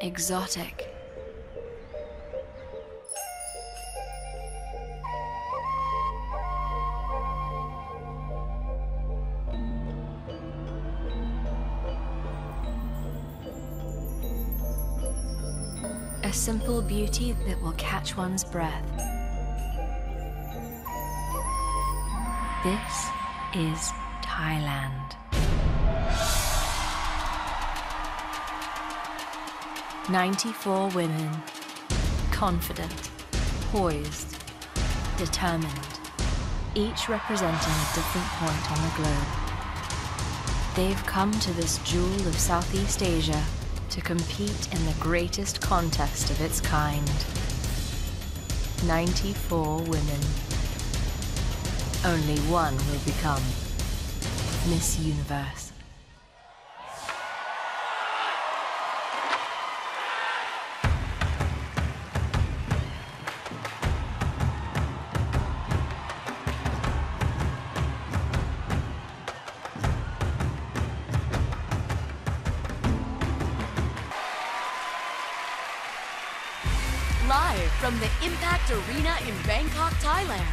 exotic. A simple beauty that will catch one's breath. This is Thailand. 94 women, confident, poised, determined, each representing a different point on the globe. They've come to this jewel of Southeast Asia to compete in the greatest contest of its kind. 94 women. Only one will become Miss Universe. Live from the Impact Arena in Bangkok, Thailand,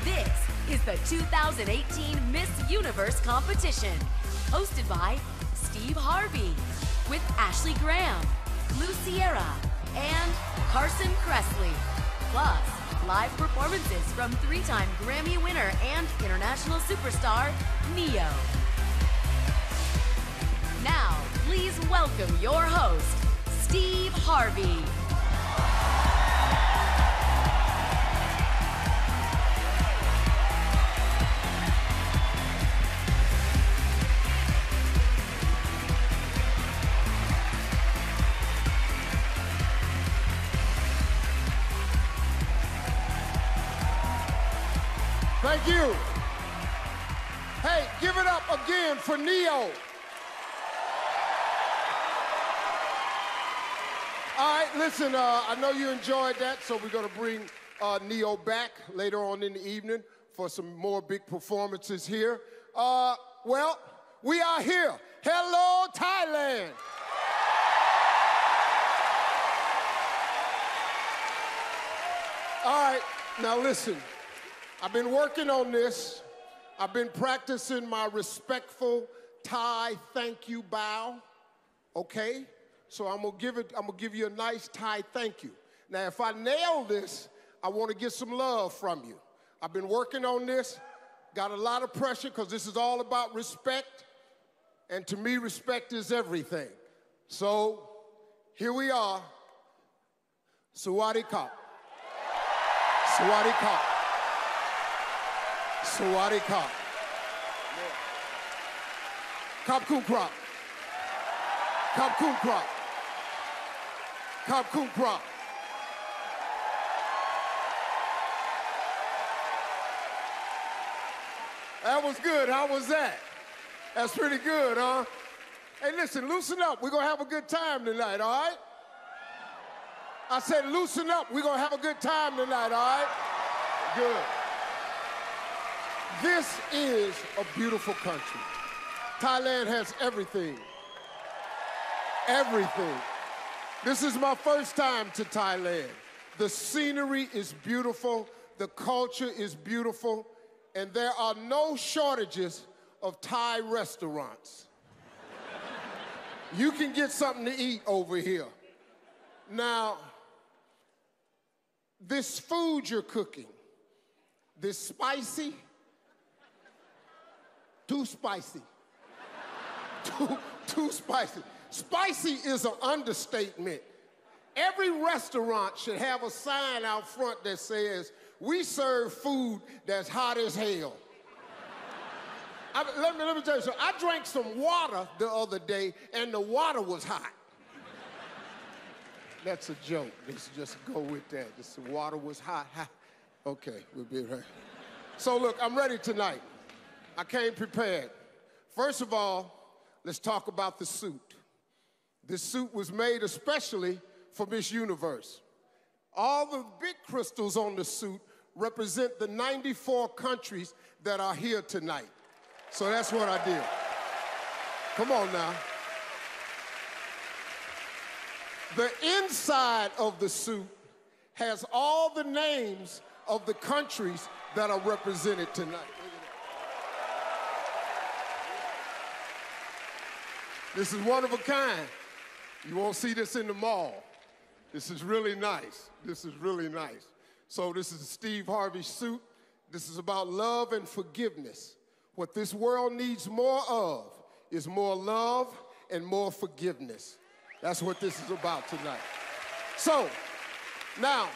this is the 2018 Miss Universe competition, hosted by Steve Harvey, with Ashley Graham, Lou Sierra, and Carson Kressley. Plus, live performances from three-time Grammy winner and international superstar, Neo. Now, please welcome your host, Steve Harvey. Thank you. Hey, give it up again for Neo. All right, listen, I know you enjoyed that, so we're going to bring Neo back later on in the evening for some more big performances here. Well, we are here. Hello, Thailand. All right, now listen. I've been working on this. I've been practicing my respectful Thai thank you bow, okay? So I'm gonna give you a nice Thai thank you. Now, if I nail this, I want to get some love from you. I've been working on this, got a lot of pressure because this is all about respect, and to me, respect is everything. So here we are. Sawadee Krap. Sawadee Krap. Sawadee Krap. Khop Khun Krap. Khop Khun Krap. Khop Khun Krap. That was good. How was that? That's pretty good, huh? Hey, listen, loosen up. We're going to have a good time tonight, all right? I said loosen up. We're going to have a good time tonight, all right? Good. This is a beautiful country. Thailand has everything. Everything. This is my first time to Thailand. The scenery is beautiful, the culture is beautiful, and there are no shortages of Thai restaurants. You can get something to eat over here. Now, this food you're cooking, this spicy, too spicy. Too spicy. Spicy is an understatement. Every restaurant should have a sign out front that says, "We serve food that's hot as hell." Let me tell you something. I drank some water the other day, and the water was hot. That's a joke. Let's just go with that. The water was hot. Okay, we'll be right. So look, I'm ready tonight. I came prepared. First of all, let's talk about the suit. This suit was made especially for Miss Universe. All the big crystals on the suit represent the 94 countries that are here tonight. So that's what I did. Come on now. The inside of the suit has all the names of the countries that are represented tonight. This is one of a kind. You won't see this in the mall. This is really nice. This is really nice. So this is a Steve Harvey suit. This is about love and forgiveness. What this world needs more of is more love and more forgiveness. That's what this is about tonight. So, now,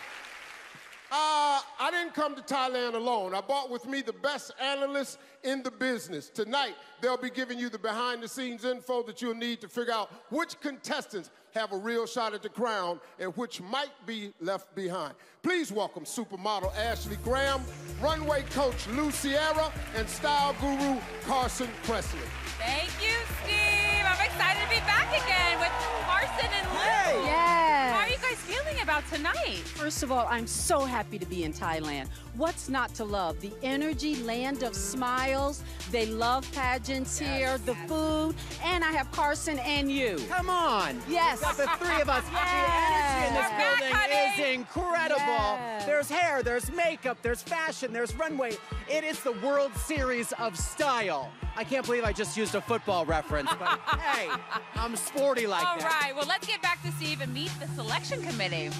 I didn't come to Thailand alone. I brought with me the best analysts in the business. Tonight, they'll be giving you the behind-the-scenes info that you'll need to figure out which contestants have a real shot at the crown and which might be left behind. Please welcome supermodel Ashley Graham, runway coach Lou Sierra, and style guru Carson Presley. Thank you, Steve. I'm excited to be back again with Carson and Lou. Hey. Yes. How are you guys feeling about tonight? First of all, I'm so happy to be in Thailand. What's not to love? The energy, land of smiles. They love pageants here, the food, and I have Carson and you. Come on. Yes. Got the three of us. Yes. The energy in this We're back, building honey. is incredible. Yes. There's hair, there's makeup, there's fashion, there's runway. It is the World Series of Style. I can't believe I just used a football reference, but hey, I'm sporty like All that. right, well, let's get back to Steve and meet the selection committee.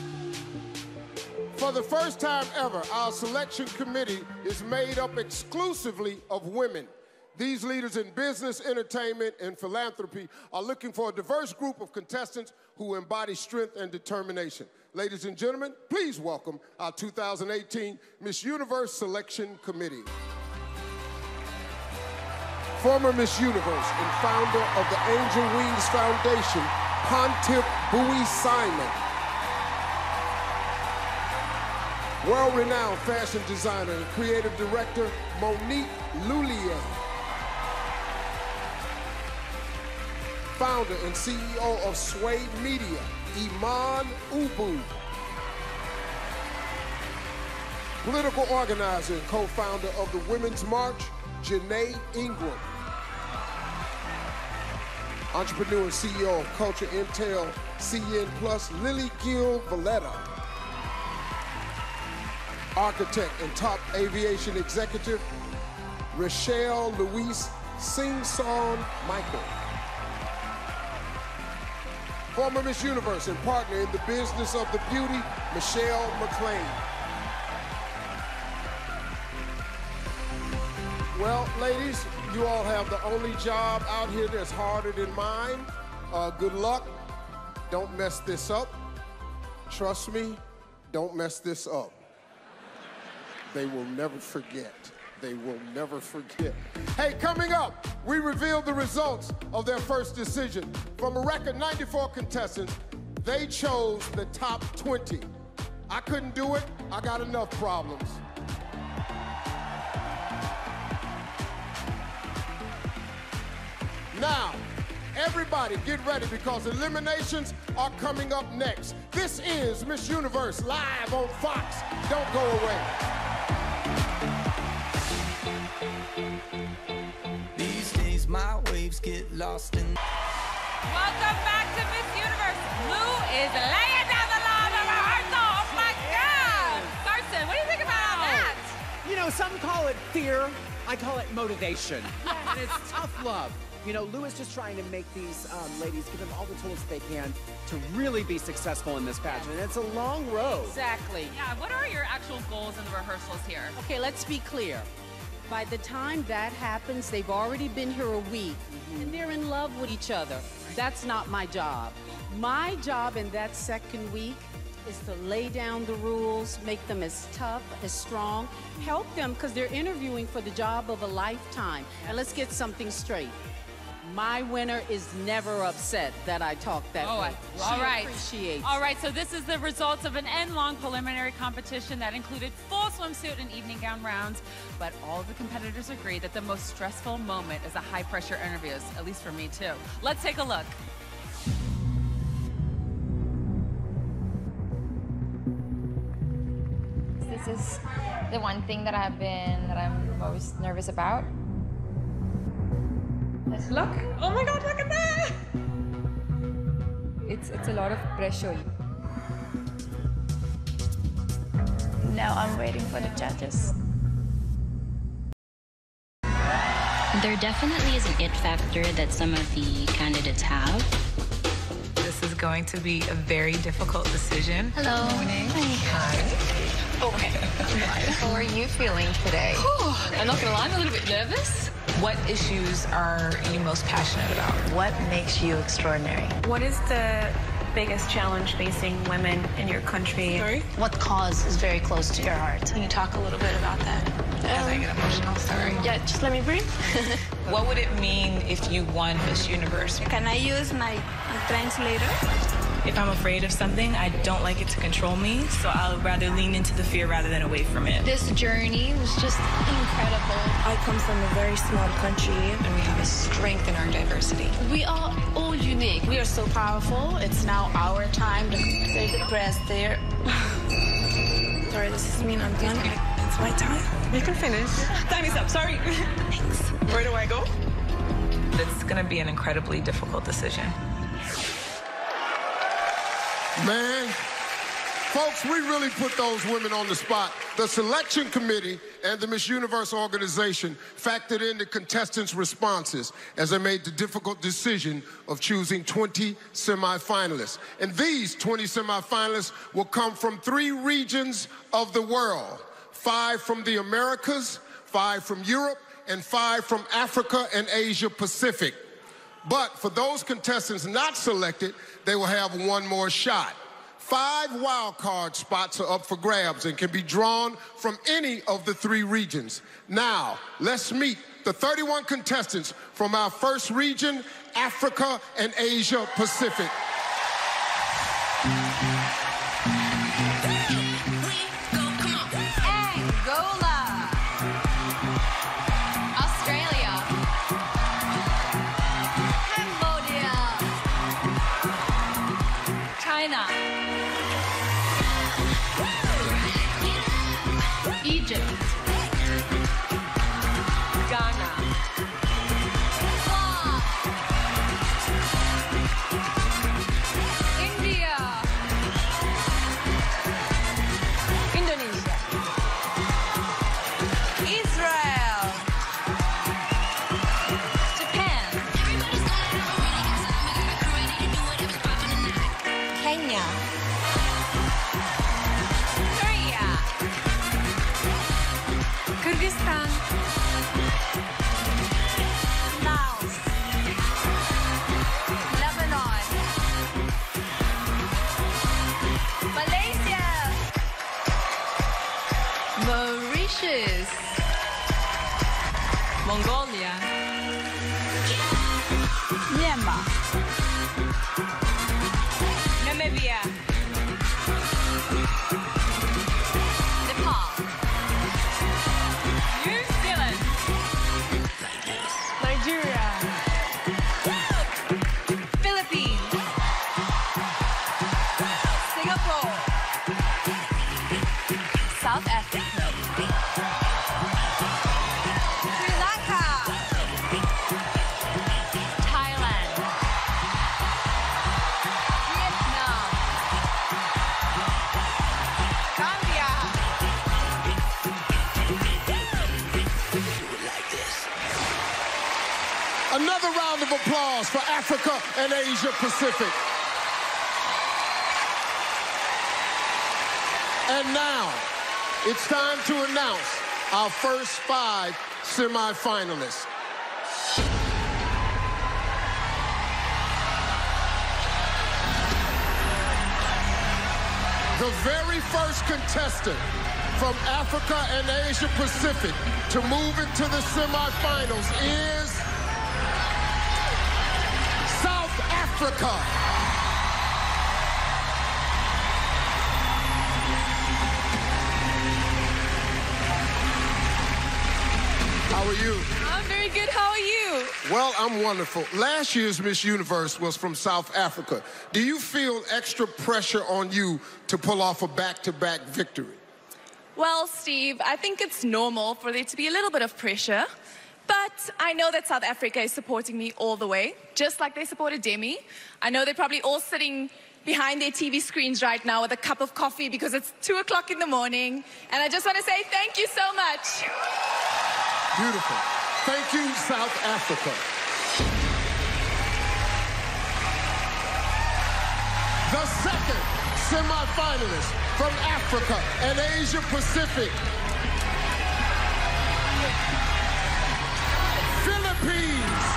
For the first time ever, our selection committee is made up exclusively of women. These leaders in business, entertainment, and philanthropy are looking for a diverse group of contestants who embody strength and determination. Ladies and gentlemen, please welcome our 2018 Miss Universe Selection Committee. Former Miss Universe and founder of the Angel Wings Foundation, Pontiff Bowie Simon. World-renowned fashion designer and creative director, Monique Lhuillier. Founder and CEO of Suede Media, Iman Ubu. Political organizer and co-founder of the Women's March, Janae Ingram. Entrepreneur and CEO of Culture Intel, CN Plus, Lily Gil Valletta. Architect and top aviation executive, Rochelle Louise Sing-Song Michael. Former Miss Universe and partner in the business of the beauty, Michelle McLean. Well, ladies, you all have the only job out here that's harder than mine. Good luck. Don't mess this up. Trust me, don't mess this up. They will never forget. They will never forget. Hey, coming up, we revealed the results of their first decision. From a record 94 contestants, they chose the top 20. I couldn't do it. I got enough problems. Now, everybody get ready because eliminations are coming up next. This is Miss Universe live on Fox. Don't go away. These days my waves get lost in. Welcome back to Miss Universe. Lou is laying down the law of rehearsal. Oh my God! Carson, what do you think about that? You know, some call it fear. I call it motivation. And it's tough love. You know, Lou is just trying to make these ladies, give them all the tools they can to really be successful in this pageant. And it's a long road. Exactly. Yeah, what are your actual goals in the rehearsals here? Okay, let's be clear. By the time that happens, they've already been here a week, and they're in love with each other. That's not my job. My job in that second week is to lay down the rules, make them as tough, as strong, help them because they're interviewing for the job of a lifetime. And let's get something straight. My winner is never upset that I talk that way. All right. Appreciates. All right, so this is the results of an end-long preliminary competition that included full swimsuit and evening gown rounds, but all of the competitors agreed that the most stressful moment is the high-pressure interviews, at least for me too. Let's take a look. This is the one thing that I'm most nervous about. Let's look. Oh my God, look at that! it's a lot of pressure. Now I'm waiting for the judges. There definitely is an it factor that some of the candidates have. This is going to be a very difficult decision. Hello. Good morning. Hi. Okay. How are you feeling today? I'm not gonna lie, I'm a little bit nervous. What issues are you most passionate about? What makes you extraordinary? What is the biggest challenge facing women in your country? Sorry? What cause is very close to your heart? Can you talk a little bit about that? As I get emotional, sorry. Yeah, just let me breathe. What would it mean if you won Miss Universe? Can I use my translator? If I'm afraid of something, I don't like it to control me, so I'll rather lean into the fear rather than away from it. This journey was just incredible. I come from a very small country. And we have a strength in our diversity. We are all unique. We are so powerful. It's now our time. There's a press there. Sorry, this is mean. I'm done. It's my time. You can finish. Time is up, sorry. Thanks. Where do I go? It's gonna be an incredibly difficult decision. Man, folks, we really put those women on the spot. The selection committee and the Miss Universe organization factored in the contestants' responses as they made the difficult decision of choosing 20 semifinalists. And these 20 semifinalists will come from 3 regions of the world: 5 from the Americas, 5 from Europe, and 5 from Africa and Asia Pacific. But for those contestants not selected, they will have one more shot. 5 wildcard spots are up for grabs and can be drawn from any of the 3 regions. Now, let's meet the 31 contestants from our first region, Africa and Asia Pacific. Egypt, Ghana, India, Indonesia, Israel, Japan, Kenya, Kyrgyzstan, Laos, Lebanon, Malaysia, Mauritius, Mongolia, Myanmar, Namibia, Nepal, Nigeria, Philippines, Singapore, South Africa, Sri Lanka, Thailand, Vietnam, Gambia. Another round of applause for Africa and Asia Pacific. And now, it's time to announce our first 5 semifinalists. The very first contestant from Africa and Asia Pacific to move into the semifinals is South Africa. How are you? I'm very good. How are you? Well, I'm wonderful. Last year's Miss Universe was from South Africa. Do you feel extra pressure on you to pull off a back-to-back victory? Well, Steve, I think it's normal for there to be a little bit of pressure. But I know that South Africa is supporting me all the way, just like they supported Demi. I know they're probably all sitting behind their TV screens right now with a cup of coffee because it's 2 o'clock in the morning. And I just want to say thank you so much. Beautiful. Thank you, South Africa. The second semifinalist from Africa and Asia Pacific, Philippines.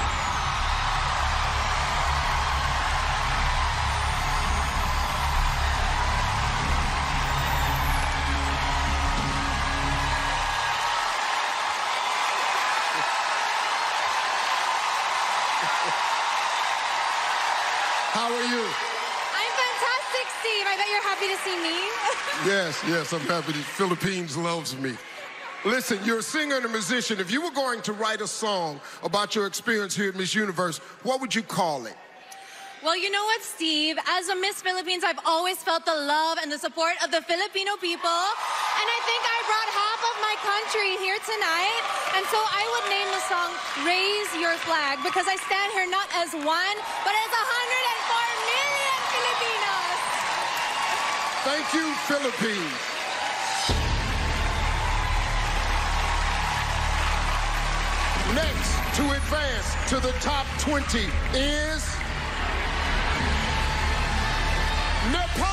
How are you? I'm fantastic, Steve. I bet you're happy to see me. Yes, I'm happy. The Philippines loves me. Listen, you're a singer and a musician. If you were going to write a song about your experience here at Miss Universe, what would you call it? Well, you know what, Steve? As a Miss Philippines, I've always felt the love and the support of the Filipino people. And I think I brought half of my country here tonight. And so I would name the song Raise Your Flag, because I stand here not as one, but as 104 million Filipinos. Thank you, Philippines. Next to advance to the top 20 is Nepal.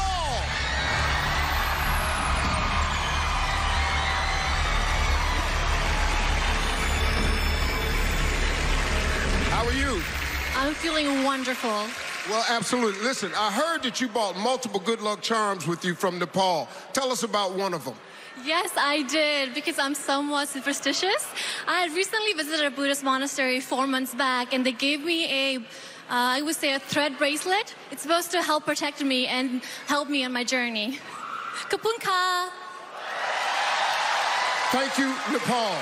How are you? I'm feeling wonderful. Well, absolutely. Listen, I heard that you brought multiple good luck charms with you from Nepal. Tell us about one of them. Yes, I did, because I'm somewhat superstitious. I had recently visited a Buddhist monastery 4 months back, and they gave me a, I would say, a thread bracelet. It's supposed to help protect me and help me on my journey. Kapun ka! Thank you, Nepal.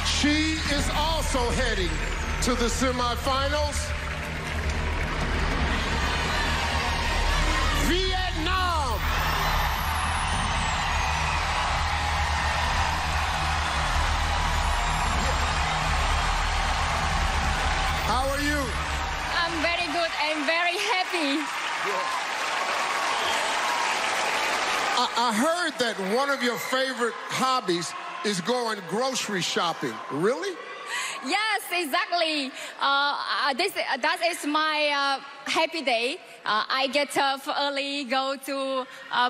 She is also heading to the semifinals. Vietnam. How are you? I'm very good and very happy. I heard that one of your favorite hobbies is going grocery shopping. Really? Yes, exactly. That is my happy day. I get up early, go to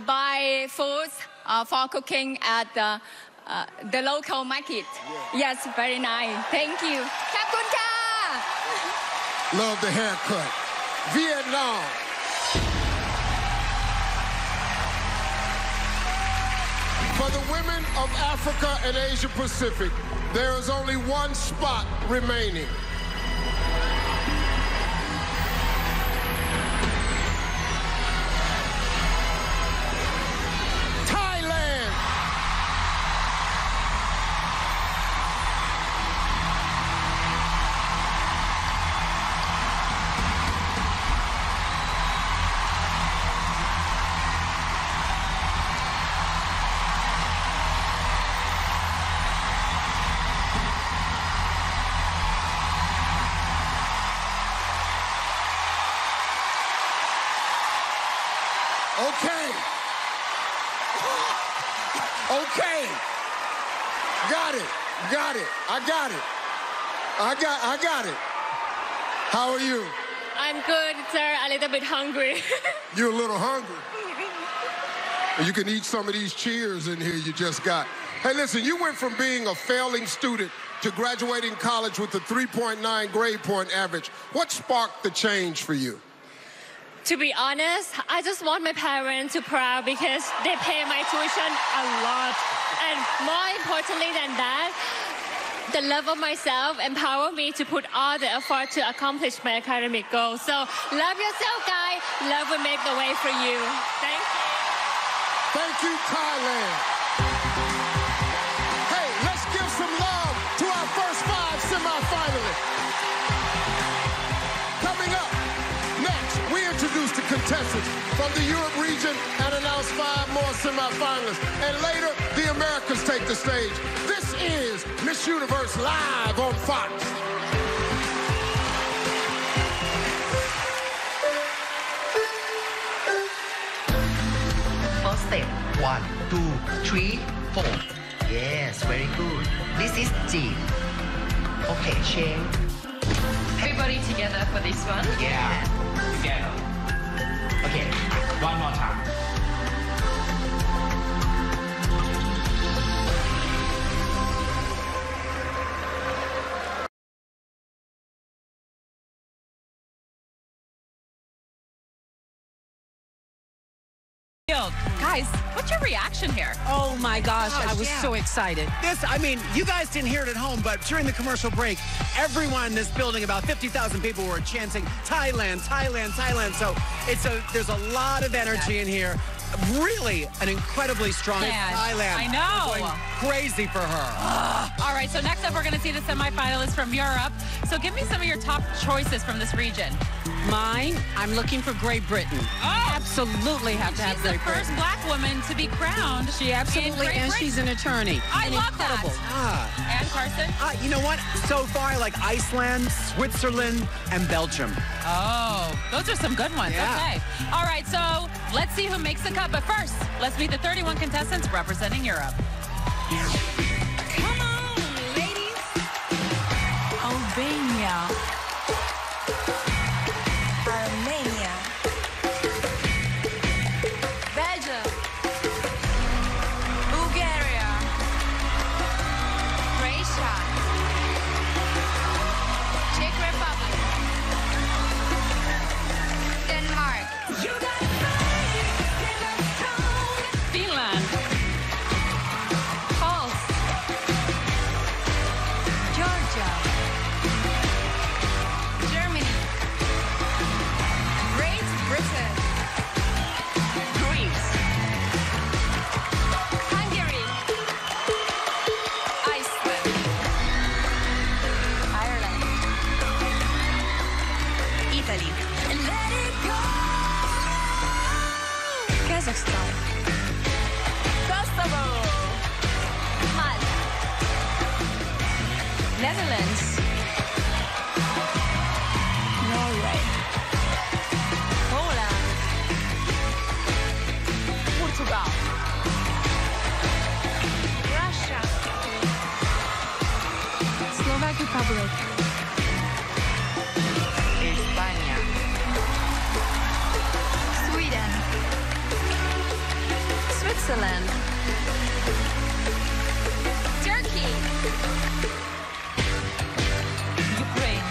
buy foods for cooking at the local market. Yes, very nice. Thank you. Kapun ka! Love the haircut. Vietnam. For the women of Africa and Asia Pacific, there is only one spot remaining. Thailand. Okay. Okay. Got it. Got it. I got it. I got it. How are you? I'm good, sir. A little bit hungry. You're a little hungry. You can eat some of these cheers in here you just got. Hey, listen, you went from being a failing student to graduating college with a 3.9 grade point average. What sparked the change for you? To be honest, I just want my parents to be proud because they pay my tuition a lot. And more importantly than that, the love of myself empower me to put all the effort to accomplish my academic goals. So love yourself, guys. Love will make the way for you. Thank you. Thank you, Thailand. Hey, let's give some love to our first 5 semifinalists. Coming up next, we introduce introduce the contestants from the Europe region and announce 5 more semifinalists. And later, the Americas take the stage. This is Miss Universe live on Fox. First step, 1, 2, 3, 4. Yes, very good. This is G. Okay, change. Everybody together for this one? Yeah, together. Okay, one more time. Guys, what's your reaction here? Oh my gosh, I was so excited. I mean, you guys didn't hear it at home, but during the commercial break, everyone in this building, about 50,000 people were chanting, Thailand, Thailand, Thailand. So there's a lot of energy in here. Really an incredibly strong Thailand. I know. Going crazy for her. All right, so next up, we're going to see the semifinalists from Europe. So give me some of your top choices from this region. Mine, I'm looking for Great Britain. Oh! Absolutely have to have Great Britain. She's the first black woman to be crowned. She absolutely, and she's an attorney. I love incredible. that. And Carson? You know what? So far, I like Iceland, Switzerland, and Belgium. Oh, those are some good ones. Yeah. Okay. All right, so let's see who makes the cut. But first, let's meet the 31 contestants representing Europe. Come on, ladies. Albania. Armenia. Belgium. Bulgaria. Croatia. Czech Republic. Denmark. Finland. Pulse. Georgia. Germany. Great Britain. Greece. Hungary. Iceland. Ireland. Italy. Let it go. Kazakhstan. Kosovo. Malta. Netherlands. Norway. Poland. Portugal. Russia. Slovak Republic. España. Sweden. Switzerland. Turkey. Ukraine.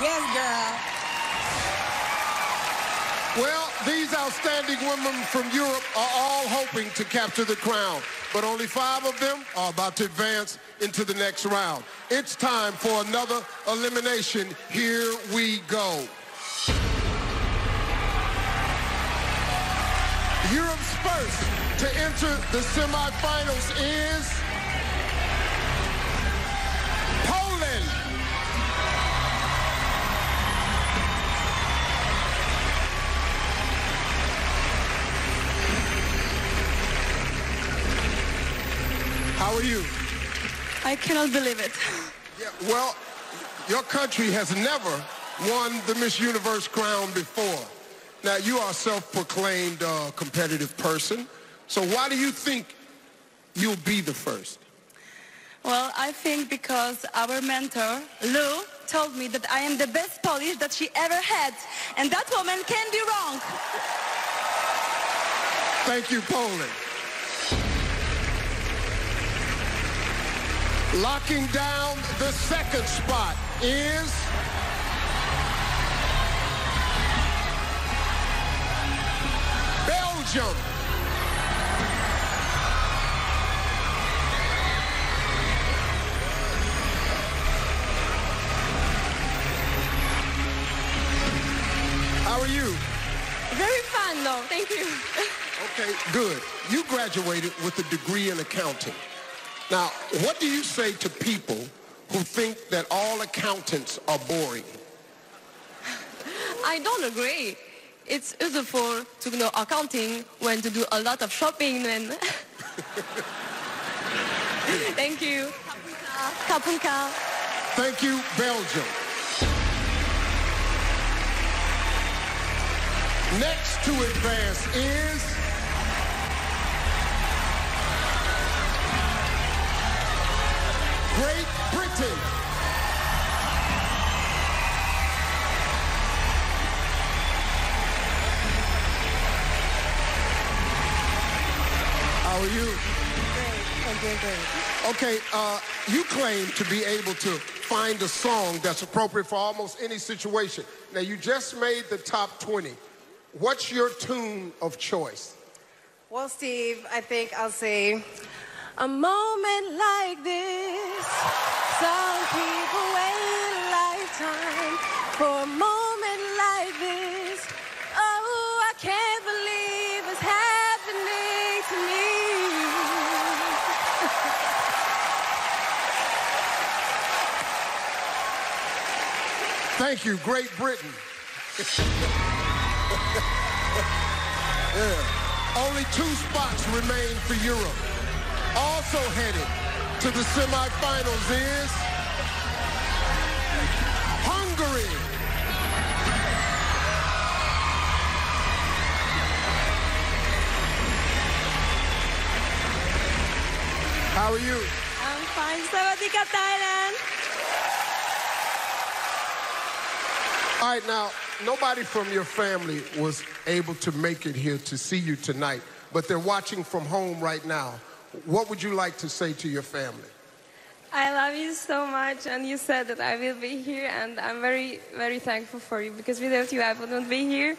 Yes, girl. Well, these outstanding women from Europe are all hoping to capture the crown, but only 5 of them are about to advance into the next round. It's time for another elimination. Here we go. Europe's first to enter the semifinals is Poland. How are you? I cannot believe it. Yeah, well, your country has never won the Miss Universe crown before. Now, you are a self-proclaimed competitive person, so why do you think you'll be the first? Well, I think because our mentor, Lou, told me that I am the best Polish that she ever had, and that woman can be wrong. Thank you, Poland. Locking down the second spot is Belgium. How are you? Very fun, though. Thank you. Okay, good. You graduated with a degree in accounting. Now, what do you say to people who think that all accountants are boring? I don't agree. It's useful to know accounting when to do a lot of shopping then. Thank you. Kapunka. Thank you, Belgium. Next to advance is Great Britain. How are you? Great. I'm doing great. Okay, you claim to be able to find a song that's appropriate for almost any situation. Now, you just made the top 20. What's your tune of choice? Well, Steve, I think I'll say, a moment like this, some people wait a lifetime for a moment like this. Oh, I can't believe it's happening to me. Thank you, Great Britain. Yeah. Only 2 spots remain for Europe. Also headed to the semifinals is Hungary. How are you? I'm fine. Sawadika, Thailand. All right, now, nobody from your family was able to make it here to see you tonight, but they're watching from home right now. What would you like to say to your family? I love you so much, and you said that I will be here, and I'm very, very thankful for you, because without you, I wouldn't be here.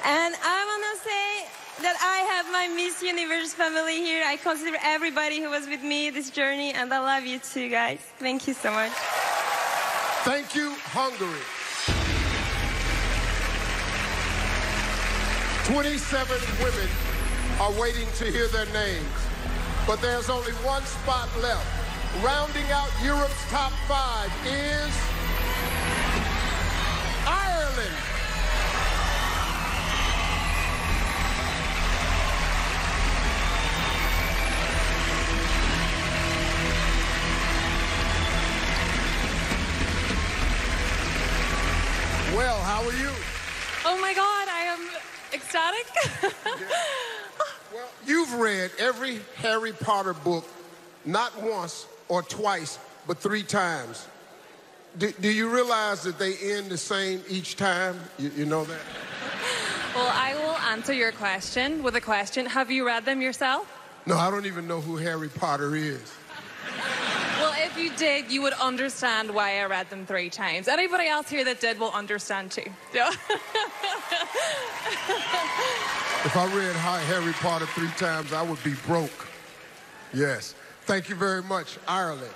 And I want to say that I have my Miss Universe family here. I consider everybody who was with me this journey, and I love you too, guys. Thank you so much. Thank you, Hungary. 27 women are waiting to hear their names, but there's only 1 spot left. Rounding out Europe's top 5 is Ireland. Well, how are you? Oh my God, I am ecstatic. Well, you've read every Harry Potter book not once or twice, but 3 times. Do you realize that they end the same each time? You know that? Well, I will answer your question with a question. Have you read them yourself? No, I don't even know who Harry Potter is. Well, if you did, you would understand why I read them 3 times. Anybody else here that did will understand too. Yeah. If I read Harry Potter 3 times, I would be broke. Yes. Thank you very much, Ireland.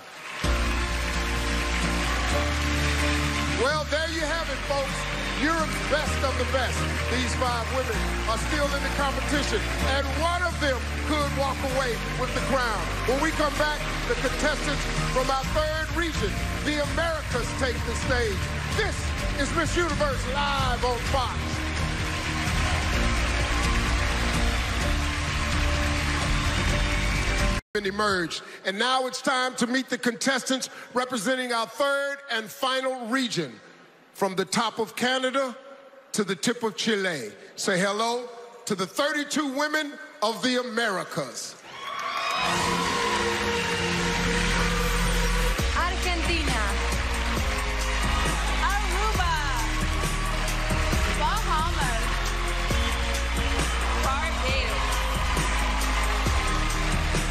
Well, there you have it, folks. Europe's best of the best. These 5 women are still in the competition, and one of them could walk away with the crown. When we come back, the contestants from our 3rd region, the Americas, take the stage. This is Miss Universe live on Fox. Emerged. And now it's time to meet the contestants representing our 3rd and final region. From the top of Canada to the tip of Chile. Say hello to the 32 women of the Americas. Argentina. Aruba. Bahamas. Barbados.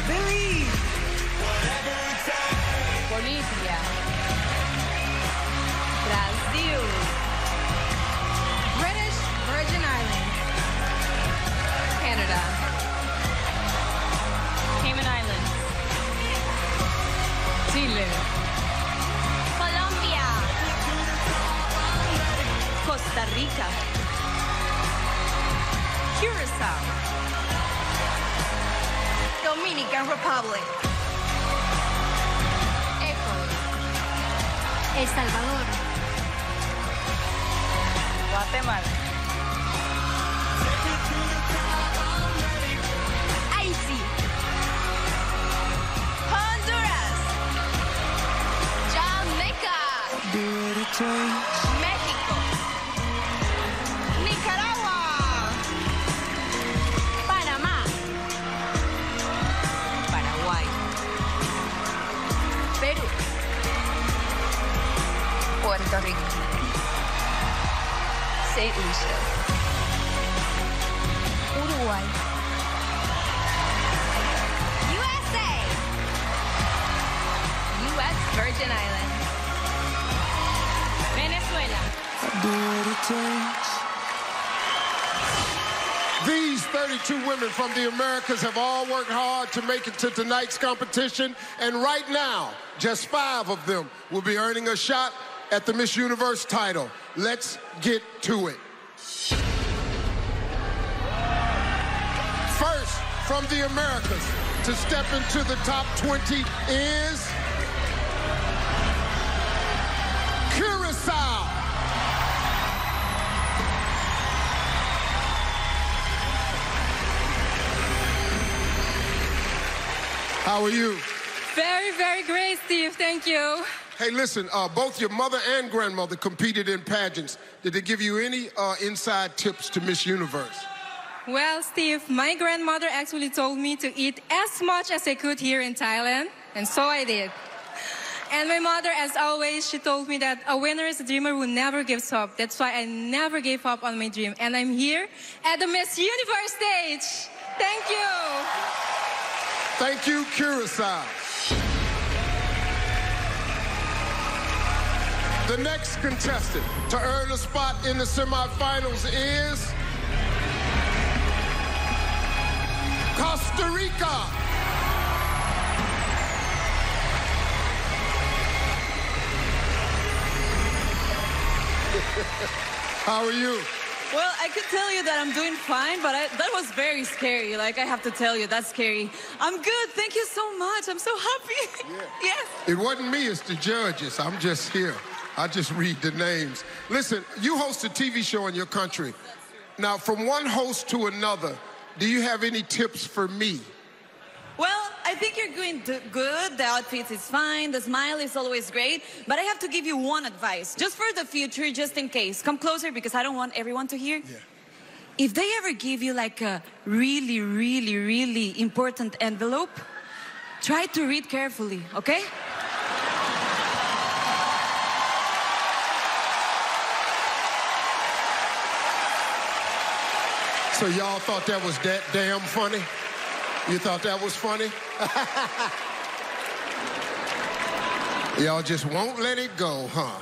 Belize. Bolivia. Brazil. British Virgin Islands. Canada. Cayman Islands. Chile. Colombia. Costa Rica. Curacao. Dominican Republic. Ecuador. El Salvador. Guatemala. Haiti. Honduras. Jamaica. México. Nicaragua. Panamá. Paraguay. Perú. Puerto Rico. St. Lucia. Uruguay. USA. U.S. Virgin Islands. Venezuela. These 32 women from the Americas have all worked hard to make it to tonight's competition, and right now, just 5 of them will be earning a shot at the Miss Universe title. Let's get to it. First, from the Americas, to step into the top 20 is Curacao. How are you? Very, very great, Steve. Thank you. Hey, listen, both your mother and grandmother competed in pageants. Did they give you any inside tips to Miss Universe? Well, Steve, my grandmother actually told me to eat as much as I could here in Thailand, and so I did. And my mother, as always, she told me that a winner is a dreamer who never gives up. That's why I never gave up on my dream. And I'm here at the Miss Universe stage. Thank you. Thank you, Curacao. The next contestant to earn a spot in the semifinals is Costa Rica. How are you? Well, I could tell you that I'm doing fine, but that was very scary. Like, I have to tell you, that's scary. I'm good. Thank you so much. I'm so happy. Yeah. Yes. It wasn't me, it's the judges. I'm just here. I just read the names. Listen, you host a TV show in your country. Now, from one host to another, do you have any tips for me? Well, I think you're doing good. The outfit is fine. The smile is always great. But I have to give you one advice, just for the future, just in case. Come closer, because I don't want everyone to hear. Yeah. If they ever give you like a really, really, really important envelope, try to read carefully, okay? So y'all thought that was that damn funny? You thought that was funny? Y'all just won't let it go, huh? I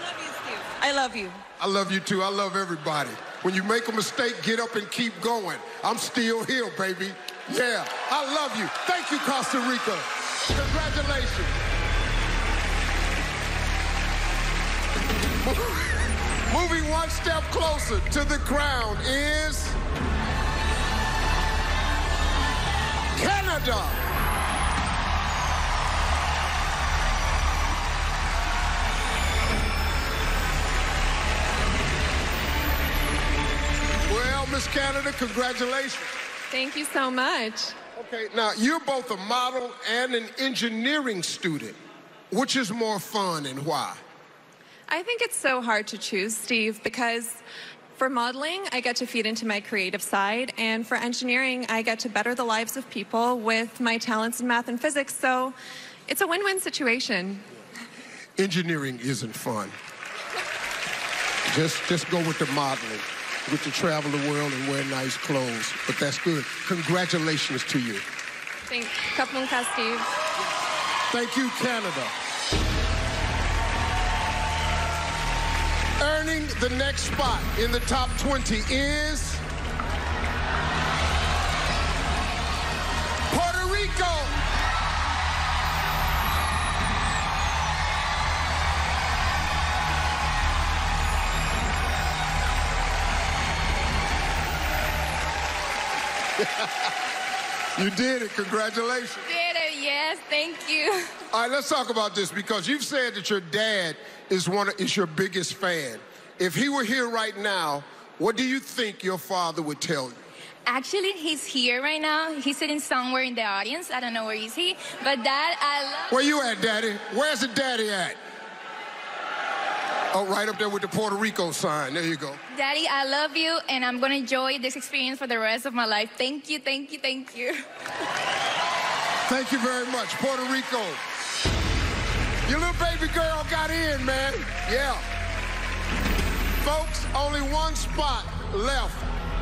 love you, Steve. I love you. I love you too. I love everybody. When you make a mistake, get up and keep going. I'm still here, baby. Yeah, I love you. Thank you, Costa Rica. Congratulations. Moving one step closer to the crown is Canada. Well, Miss Canada, congratulations. Thank you so much. Okay, now you're both a model and an engineering student. Which is more fun and why? I think it's so hard to choose, Steve, because for modeling, I get to feed into my creative side, and for engineering, I get to better the lives of people with my talents in math and physics, so it's a win-win situation. Engineering isn't fun. Just go with the modeling. Get to travel the world and wear nice clothes, but that's good. Congratulations to you. Thank you, Steve. Thank you, Canada. Earning the next spot in the top 20 is Puerto Rico. You did it. Congratulations. Did it, yes. Thank you. All right, let's talk about this, because you've said that your dad is your biggest fan. if he were here right now, what do you think your father would tell you? Actually, he's here right now. He's sitting somewhere in the audience. I don't know where is he. But Dad, I love... Where you at, Daddy? Where's the daddy at? Oh, right up there with the Puerto Rico sign. There you go. Daddy, I love you, and I'm going to enjoy this experience for the rest of my life. Thank you, thank you, thank you. Thank you very much, Puerto Rico. Your little baby girl got in, man. Yeah. Folks, only one spot left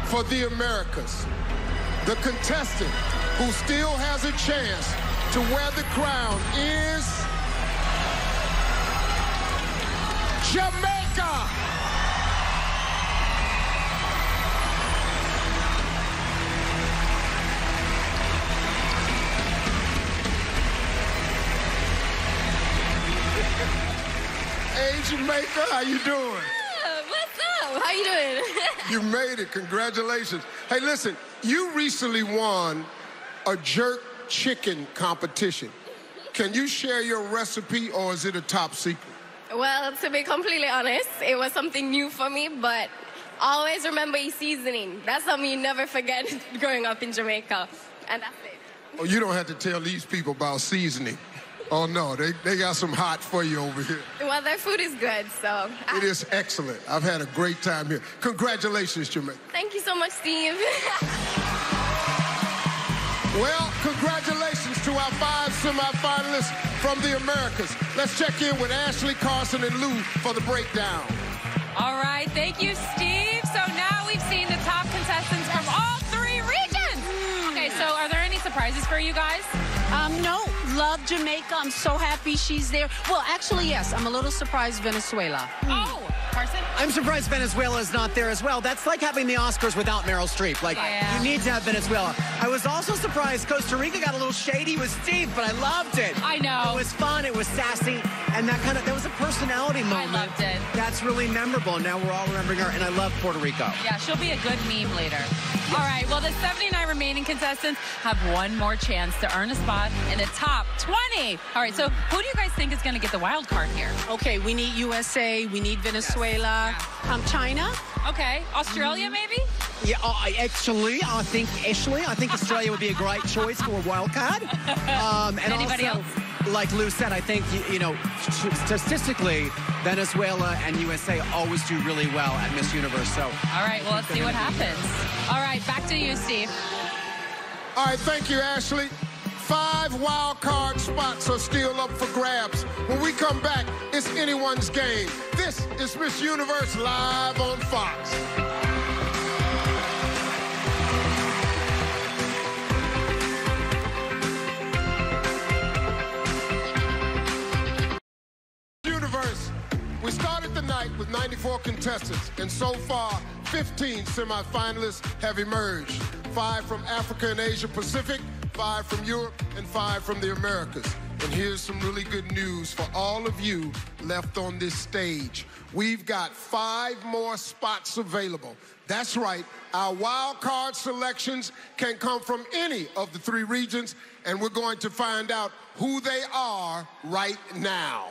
for the Americas. The contestant who still has a chance to wear the crown is Jamaica. Hey, Jamaica, how you doing? What's up? How you doing? You made it. Congratulations. Hey, listen, you recently won a jerk chicken competition. Can you share your recipe, or is it a top secret? Well, to be completely honest, it was something new for me, but always remember your seasoning. That's something you never forget growing up in Jamaica, and that's it. Oh, you don't have to tell these people about seasoning. Oh, no, they got some hot for you over here. Well, their food is good, so... It is excellent. I've had a great time here. Congratulations, Jamaica. Thank you so much, Steve. Well, congratulations to our 5 semifinalists from the Americas. Let's check in with Ashley, Carson, and Lou for the breakdown. All right, thank you, Steve. So now we've seen the top contestants from all 3 regions. Okay, so are there any surprises for you guys? No, love Jamaica. I'm so happy she's there. Well, actually, yes, I'm a little surprised Venezuela. Oh, Carson? I'm surprised Venezuela's not there as well. That's like having the Oscars without Meryl Streep. Like, you need to have Venezuela. I was also surprised Costa Rica got a little shady with Steve, but I loved it. I know. It was fun. It was sassy. And there was a personality moment. I loved it. That's really memorable. Now we're all remembering her, and I love Puerto Rico. Yeah, she'll be a good meme later. All right, well, the 79 remaining contestants have one more chance to earn a spot in the top 20. All right, so who do you guys think is going to get the wild card here? Okay, we need USA, we need Venezuela, China. Okay, Australia maybe? Yeah, I think Australia would be a great choice for a wild card. And anybody else? Like Lou said, I think, statistically, Venezuela and USA always do really well at Miss Universe. So, all right, well, let's see what happens. All right, back to you, Steve. All right, thank you, Ashley. 5 wild card spots are still up for grabs. When we come back, it's anyone's game. This is Miss Universe live on Fox. We started the night with 94 contestants, and so far, 15 semifinalists have emerged. 5 from Africa and Asia Pacific, 5 from Europe, and 5 from the Americas. And here's some really good news for all of you left on this stage. We've got 5 more spots available. That's right, our wild card selections can come from any of the 3 regions, and we're going to find out who they are right now.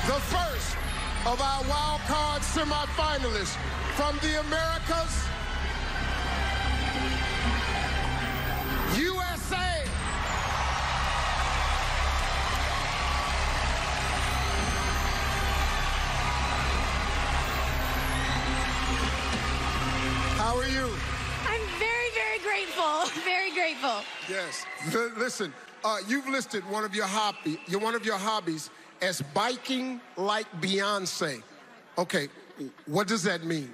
The first of our wild card semifinalists from the Americas, USA. How are you? I'm very, very grateful. Very grateful. Yes. Listen, you've listed one of your hobbies as biking like Beyonce. Okay, what does that mean?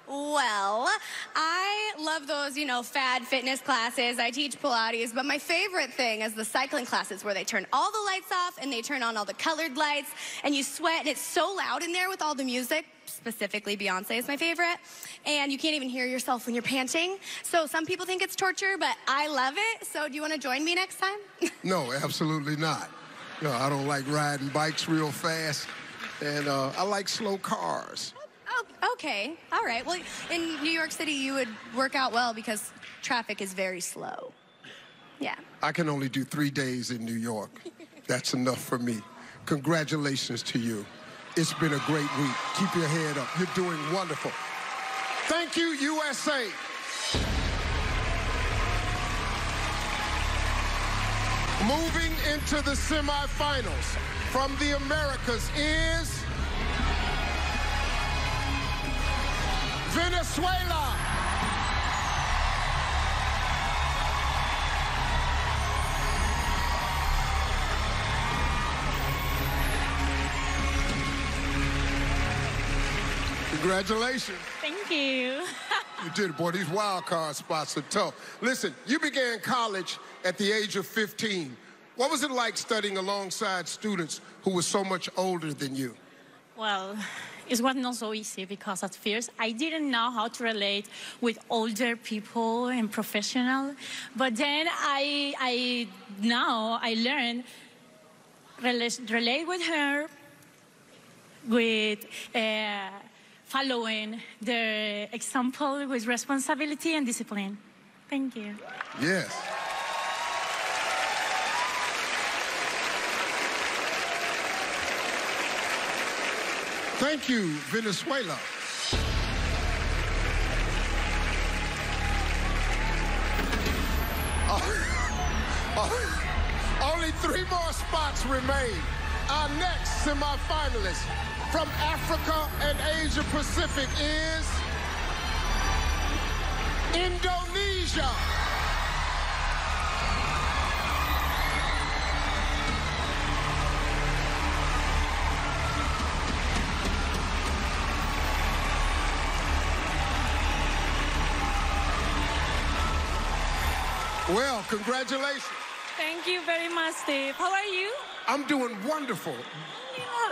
Well, I love those, fad fitness classes. I teach Pilates, but my favorite thing is the cycling classes where they turn all the lights off and they turn on all the colored lights and you sweat and it's so loud in there with all the music. Specifically, Beyonce is my favorite. And you can't even hear yourself when you're panting. So some people think it's torture, but I love it. So do you want to join me next time? No, absolutely not. No, I don't like riding bikes real fast, and I like slow cars. Oh, okay. All right. Well, in New York City, you would work out well because traffic is very slow. Yeah. I can only do 3 days in New York. That's enough for me. Congratulations to you. It's been a great week. Keep your head up. You're doing wonderful. Thank you, USA. Moving into the semifinals from the Americas is Venezuela. Congratulations. Thank you. You did it, boy. These wild card spots are tough. Listen, you began college at the age of 15. What was it like studying alongside students who were so much older than you? Well, it was not so easy because at first I didn't know how to relate with older people and professionals. But then I learned relate with her with following their example with responsibility and discipline. Thank you. Yes. Thank you, Venezuela. Only 3 more spots remain. Our next semifinalist from Africa and Asia Pacific is Indonesia. Well, congratulations. Thank you very much, Steve. How are you? I'm doing wonderful.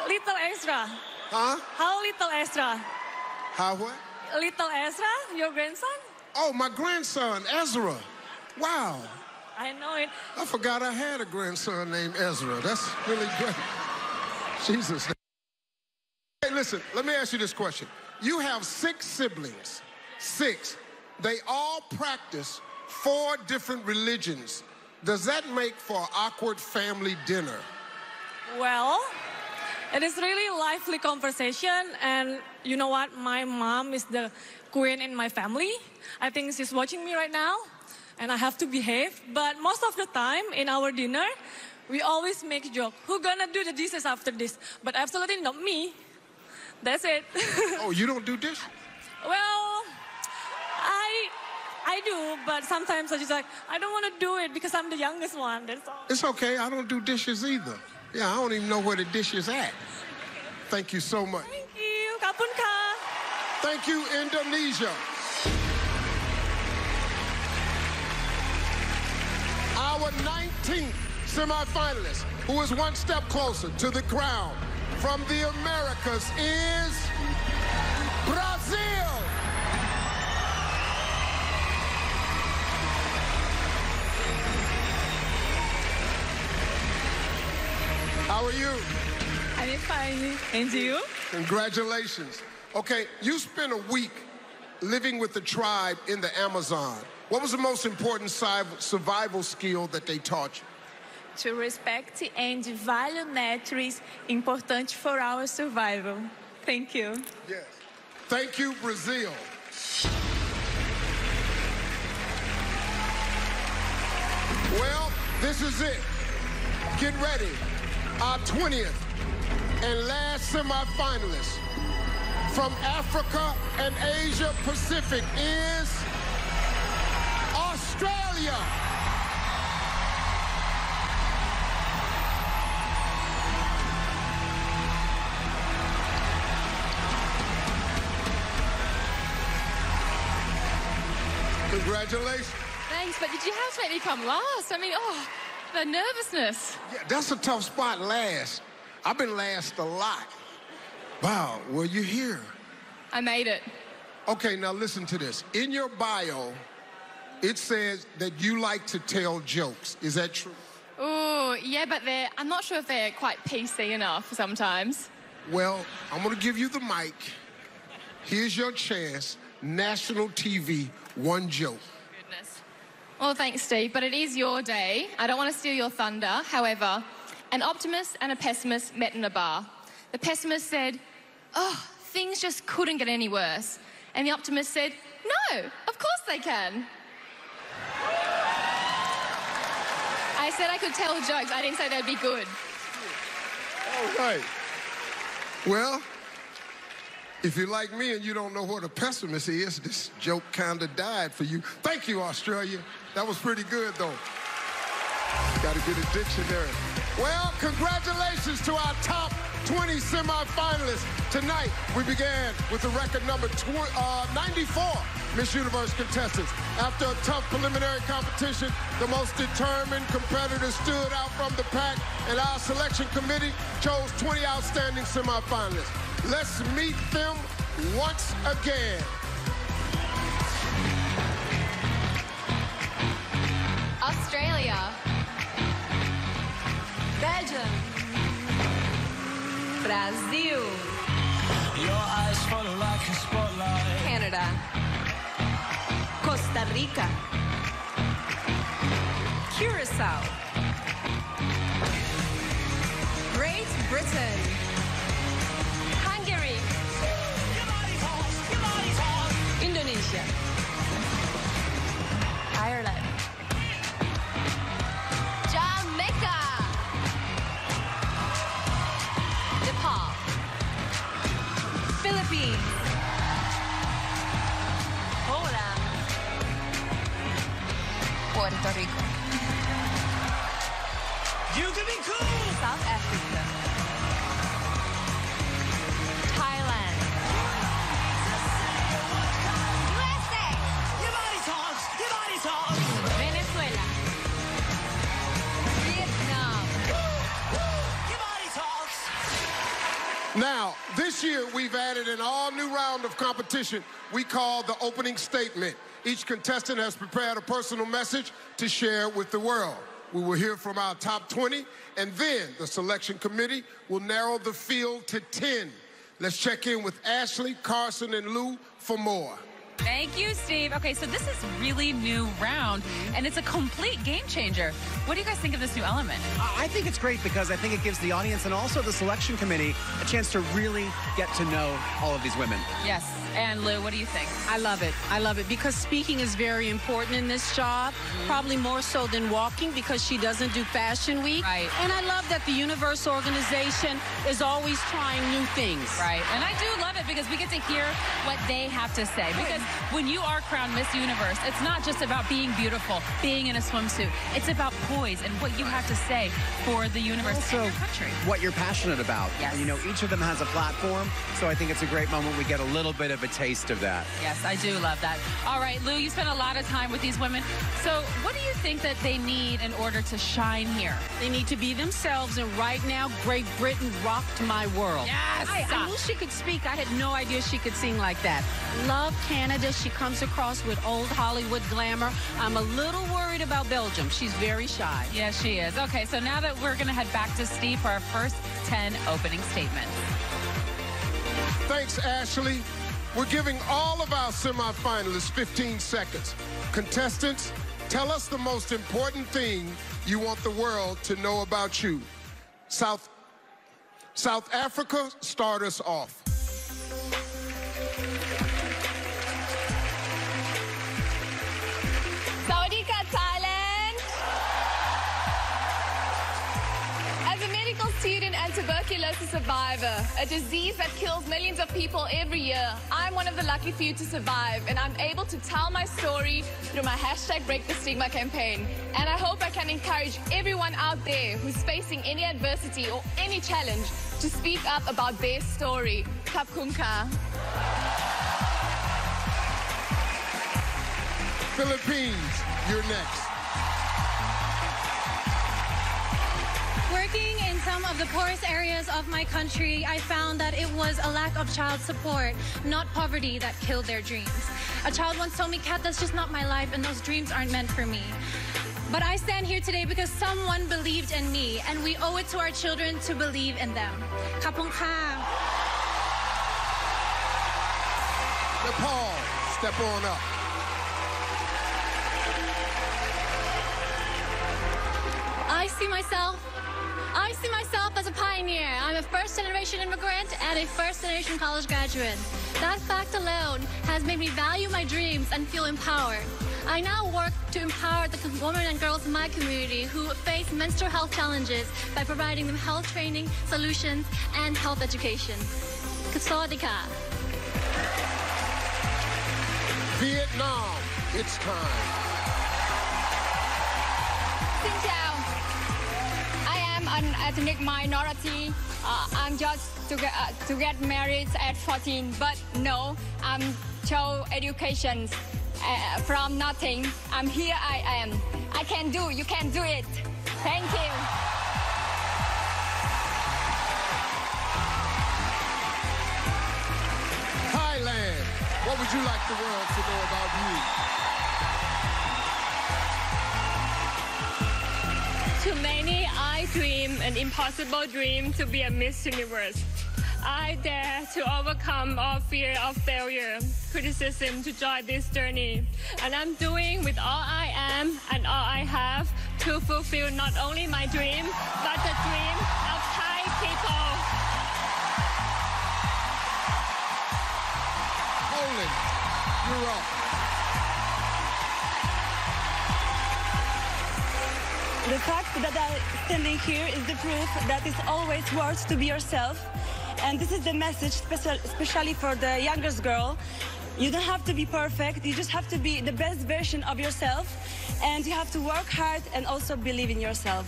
Little Ezra. Huh? How little Ezra? How what? Little Ezra, your grandson? Oh, my grandson, Ezra. Wow. I know it. I forgot I had a grandson named Ezra. That's really great. Jesus. Hey, listen, let me ask you this question. You have 6 siblings. 6. They all practice 4 different religions. Does that make for an awkward family dinner? Well, it is really a lively conversation, and you know what? My mom is the queen in my family. I think she's watching me right now, and I have to behave. But most of the time in our dinner, we always make a joke. Who's gonna do the dishes after this? But absolutely not me. That's it. Oh, you don't do dishes? Well, I do, but sometimes I just like, I don't want to do it because I'm the youngest one, that's all. It's okay, I don't do dishes either. Yeah, I don't even know where the dish is at. Thank you so much. Thank you, Kapun ka. Thank you, Indonesia. Our 19th semifinalist, who is 1 step closer to the crown from the Americas, is Brazil. How are you? I'm fine. And you? Congratulations. Okay, you spent a week living with the tribe in the Amazon. What was the most important survival skill that they taught you? To respect and value nature is important for our survival. Thank you. Yes. Thank you, Brazil. Well, this is it. Get ready. Our 20th and last semifinalist from Africa and Asia Pacific is Australia. Congratulations. Thanks, but did you have to make me come last? I mean, the nervousness. Yeah, that's a tough spot, last. I've been last a lot. Wow, well, you're here. I made it. Okay, now listen to this. In your bio, it says that you like to tell jokes. Is that true? Oh, yeah, but I'm not sure if they're quite PC enough sometimes. Well, I'm going to give you the mic. Here's your chance. National TV, 1 joke. Goodness. Well, thanks, Steve, but it is your day. I don't want to steal your thunder. However, An optimist and a pessimist met in a bar. The pessimist said, "Oh, things just couldn't get any worse." And the optimist said, "No, of course they can." I said I could tell jokes. I didn't say they'd be good. All right. Well, if you're like me and you don't know what a pessimist is, this joke kind of died for you. Thank you, Australia. That was pretty good, though. Got to get a dictionary. Well, congratulations to our top 20 semifinalists. Tonight, we began with the record number 94 Miss Universe contestants. After a tough preliminary competition, the most determined competitors stood out from the pack, and our selection committee chose 20 outstanding semifinalists. Let's meet them once again. Australia. Belgium. Brazil. Your eyes follow like a spotlight. Canada. Costa Rica. Curacao. Great Britain. Hungary. Indonesia. Ireland. Jamaica. Nepal. Philippines. Poland. Puerto Rico. You can be cool. South Africa. Thailand. USA. Your body talks. Your body talks. Venezuela. Vietnam. Your body talks. Now, this year, we've added an all-new round of competition we call the opening statement. Each contestant has prepared a personal message to share with the world. We will hear from our top 20, and then the selection committee will narrow the field to 10. Let's check in with Ashley, Carson, and Lou for more. Thank you, Steve. Okay, so this is really new round, and it's a complete game changer. What do you guys think of this new element? I think it's great because I think it gives the audience and also the selection committee a chance to really get to know all of these women. Yes. And Lou, what do you think? I love it. I love it because speaking is very important in this job, probably more so than walking because she doesn't do Fashion Week. Right. And I love that the Universe organization is always trying new things. Right. And I do love it because we get to hear what they have to say. Because when you are crowned Miss Universe, it's not just about being beautiful, being in a swimsuit. It's about poise and what you have to say for the universe and your country. What you're passionate about. Yes. And, you know, each of them has a platform, so I think it's a great moment we get a little bit of a taste of that. Yes, I do love that. All right, Lou, you spent a lot of time with these women. So what do you think that they need in order to shine here? They need to be themselves, and right now, Great Britain rocked my world. Yes! I knew she could speak. I had no idea she could sing like that. Love Canada. She comes across with old Hollywood glamour. I'm a little worried about Belgium. She's very shy. Yes, she is. Okay, so now that we're going to head back to Steve for our first 10 opening statements. Thanks, Ashley. We're giving all of our semifinalists 15 seconds. Contestants, tell us the most important thing you want the world to know about you. South Africa, start us off. Sawadika, Thailand. As a medical student and tuberculosis survivor, a disease that kills millions of people every year, I'm one of the lucky few to survive, and I'm able to tell my story through my #BreakTheStigma campaign. And I hope I can encourage everyone out there who's facing any adversity or any challenge to speak up about their story. Kap Kumka. Philippines, you're next. Working in some of the poorest areas of my country, I found that it was a lack of child support, not poverty, that killed their dreams. A child once told me, "Kat, that's just not my life, and those dreams aren't meant for me." But I stand here today because someone believed in me, and we owe it to our children to believe in them. Kapong ka. Nepal, step on up. I see myself I see myself as a pioneer. I'm a first-generation immigrant and a first-generation college graduate. That fact alone has made me value my dreams and feel empowered. I now work to empower the women and girls in my community who face menstrual health challenges by providing them health training, solutions, and health education. Kasodika. Vietnam, it's time. Xin chào. I am an ethnic minority. I'm just to get married at 14, but no, I'm chose education from nothing. I'm here. I am. I can do. You can do it. Thank you. Thailand, what would you like the world to know about you? To many, I dream an impossible dream to be a Miss Universe. I dare to overcome all fear of failure, criticism to join this journey. And I'm doing with all I am and all I have to fulfill not only my dream, but the dream of Thai people. Poland, you're up. The fact that I'm standing here is the proof that it's always worth to be yourself. And this is the message, especially for the youngest girl. You don't have to be perfect. You just have to be the best version of yourself. And you have to work hard and also believe in yourself.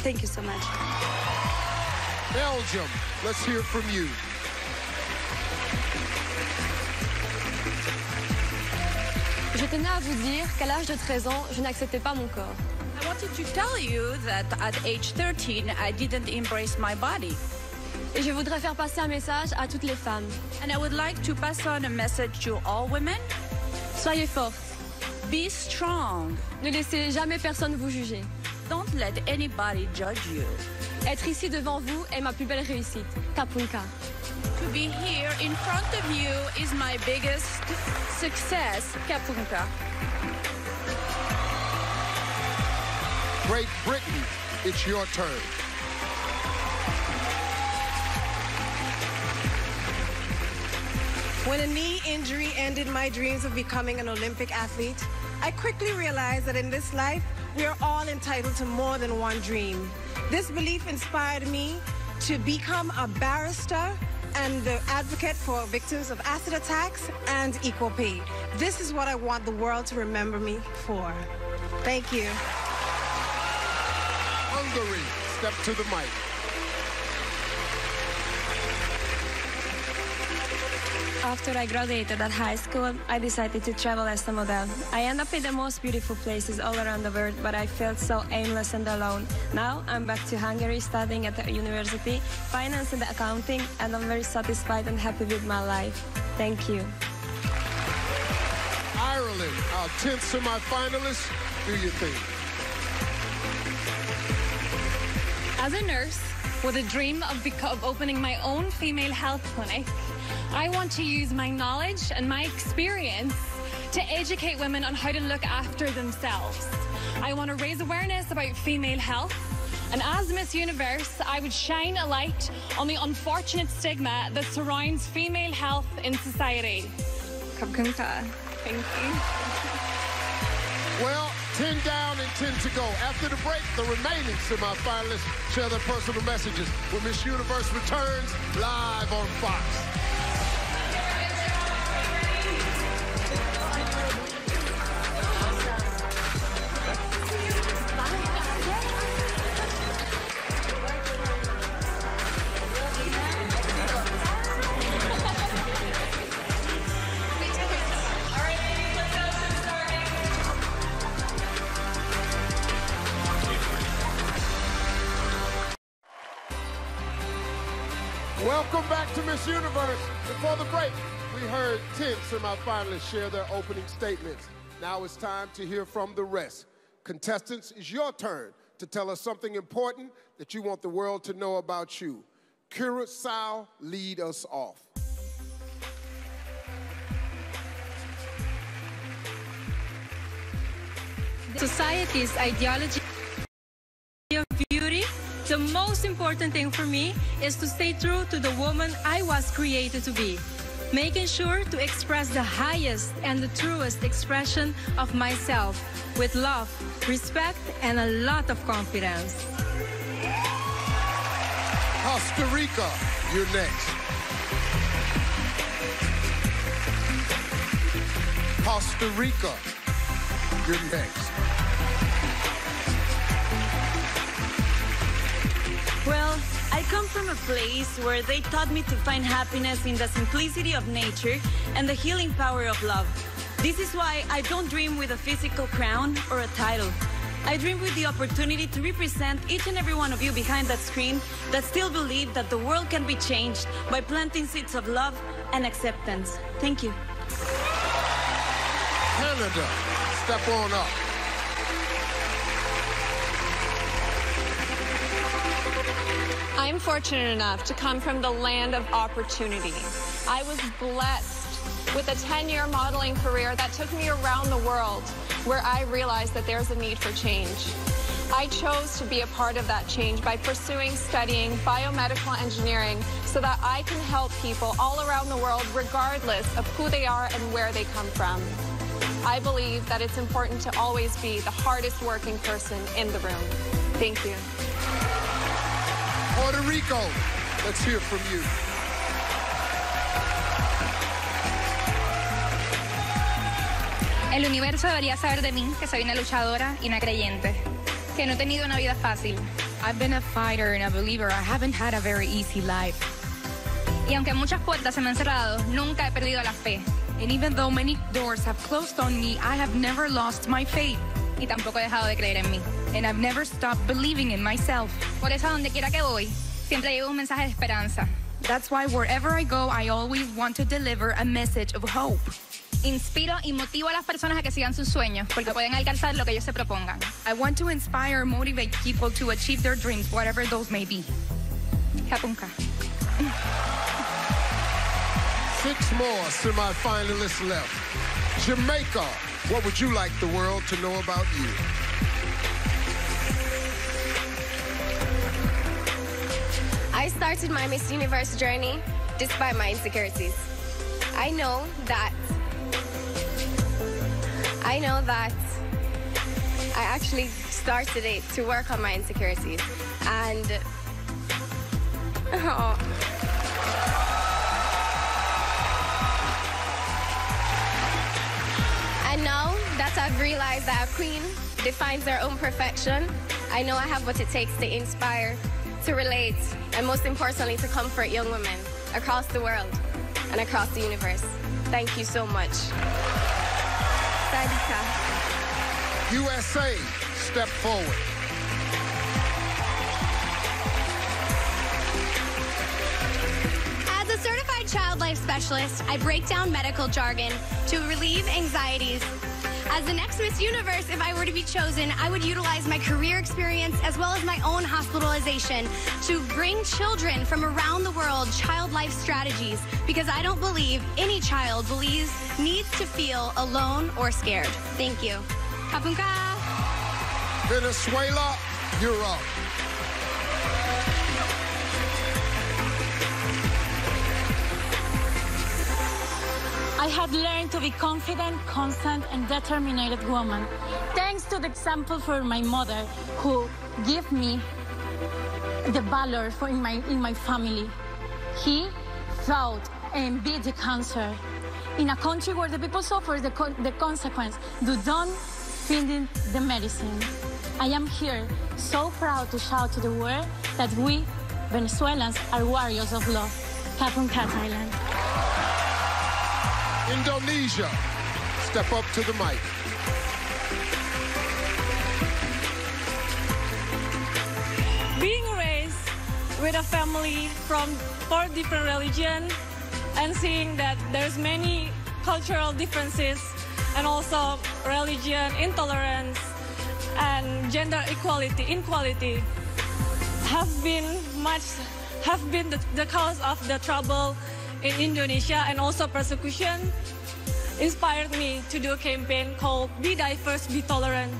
Thank you so much. Belgium, let's hear from you. Je tenais à vous dire qu'à l'âge de 13 ans, je n'acceptais pas mon corps. I wanted to tell you that at age 13, I didn't embrace my body. Et je voudrais faire passer un message à toutes les femmes. And I would like to pass on a message to all women. Soyez fortes. Be strong. Ne laissez jamais personne vous juger. Don't let anybody judge you. Être ici devant vous est ma plus belle réussite. Kapunka. To be here in front of you is my biggest success. Kapunka. Great Britain, it's your turn. When a knee injury ended my dreams of becoming an Olympic athlete, I quickly realized that in this life, we are all entitled to more than one dream. This belief inspired me to become a barrister and the advocate for victims of acid attacks and equal pay. This is what I want the world to remember me for. Thank you. Hungary, step to the mic. After I graduated at high school, I decided to travel as a model. I ended up in the most beautiful places all around the world, but I felt so aimless and alone. Now I'm back to Hungary studying at the university, finance and accounting, and I'm very satisfied and happy with my life. Thank you. Ireland, our 10th semi-finalist, do your thing. As a nurse with a dream of opening my own female health clinic, I want to use my knowledge and my experience to educate women on how to look after themselves. I want to raise awareness about female health, and as Miss Universe, I would shine a light on the unfortunate stigma that surrounds female health in society. Thank you. Well, 10 down and 10 to go. After the break, the remaining semi-finalists share their personal messages when Miss Universe returns live on Fox. Welcome back to Miss Universe. Before the break, we heard 10 semi-finalists share their opening statements. Now it's time to hear from the rest. Contestants, it's your turn to tell us something important that you want the world to know about you. Curacao, lead us off. Society's ideology of beauty the most important thing for me is to stay true to the woman I was created to be, making sure to express the highest and the truest expression of myself with love, respect, and a lot of confidence. Costa Rica, you're next. Costa Rica, you're next. Well, I come from a place where they taught me to find happiness in the simplicity of nature and the healing power of love. This is why I don't dream with a physical crown or a title. I dream with the opportunity to represent each and every one of you behind that screen that still believe that the world can be changed by planting seeds of love and acceptance. Thank you. Canada, step on up. I'm fortunate enough to come from the land of opportunity. I was blessed with a 10-year modeling career that took me around the world, where I realized that there's a need for change. I chose to be a part of that change by studying biomedical engineering so that I can help people all around the world regardless of who they are and where they come from. I believe that it's important to always be the hardest working person in the room. Thank you. Puerto Rico, let's hear from you. El universo debería saber de mí que soy una luchadora y una creyente, que no he tenido una vida fácil. I've been a fighter and a believer. I haven't had a very easy life. Y aunque muchas puertas se me han cerrado, nunca he perdido la fe. And even though many doors have closed on me, I have never lost my faith. Y tampoco he dejado de creer en mí. And I've never stopped believing in myself. Por eso, a donde quiera que voy, siempre llevo un mensaje de esperanza. That's why wherever I go, I always want to deliver a message of hope. Inspiro y motivo a las personas a que sigan sus sueños, porque pueden alcanzar lo que ellos se propongan. I want to inspire and motivate people to achieve their dreams, whatever those may be. Kapunka. 6 more semi-finalists left. Jamaica, what would you like the world to know about you? I started my Miss Universe journey despite my insecurities. I know that I actually started it to work on my insecurities. And And now that I've realized that a queen defines their own perfection, I know I have what it takes to inspire, to relate, and most importantly, to comfort young women across the world and across the universe. Thank you so much. Sadika. USA, step forward. As a certified child life specialist, I break down medical jargon to relieve anxieties. As the next Miss Universe, if I were to be chosen, I would utilize my career experience as well as my own hospitalization to bring children from around the world child life strategies, because I don't believe any child needs to feel alone or scared. Thank you. Kapunka. Venezuela, you're up. I have learned to be confident, constant, and determined woman, thanks to the example from my mother, who gave me the valor in my family. He fought and beat the cancer. In a country where the people suffer the consequence, they don't find the medicine. I am here so proud to shout to the world that we Venezuelans are warriors of love. Kapunka, Thailand. Indonesia, step up to the mic. Being raised with a family from 4 different religions and seeing that there's many cultural differences and also religion intolerance and gender inequality have been the cause of the trouble in Indonesia, and also persecution inspired me to do a campaign called Be Diverse, Be Tolerant.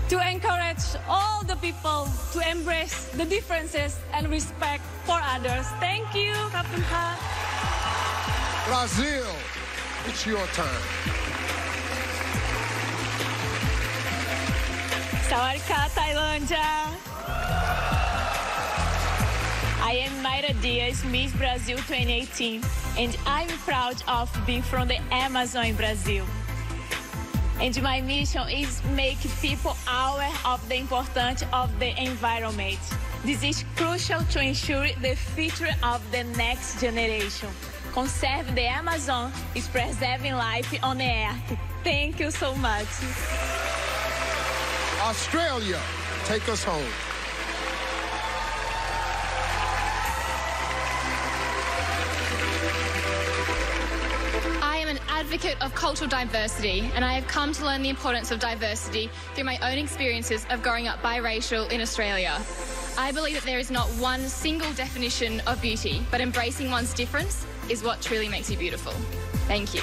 to encourage all the people to embrace the differences and respect for others. Thank you, Captain Ha. Brazil, it's your turn. Sawadee Tailândia. I am Mayra Diaz, Miss Brazil 2018, and I'm proud of being from the Amazon in Brazil. And my mission is make people aware of the importance of the environment. This is crucial to ensure the future of the next generation. Conserve the Amazon is preserving life on the earth. Thank you so much. Australia, take us home. I am an advocate of cultural diversity, and I have come to learn the importance of diversity through my own experiences of growing up biracial in Australia. I believe that there is not one single definition of beauty, but embracing one's difference is what truly makes you beautiful. Thank you.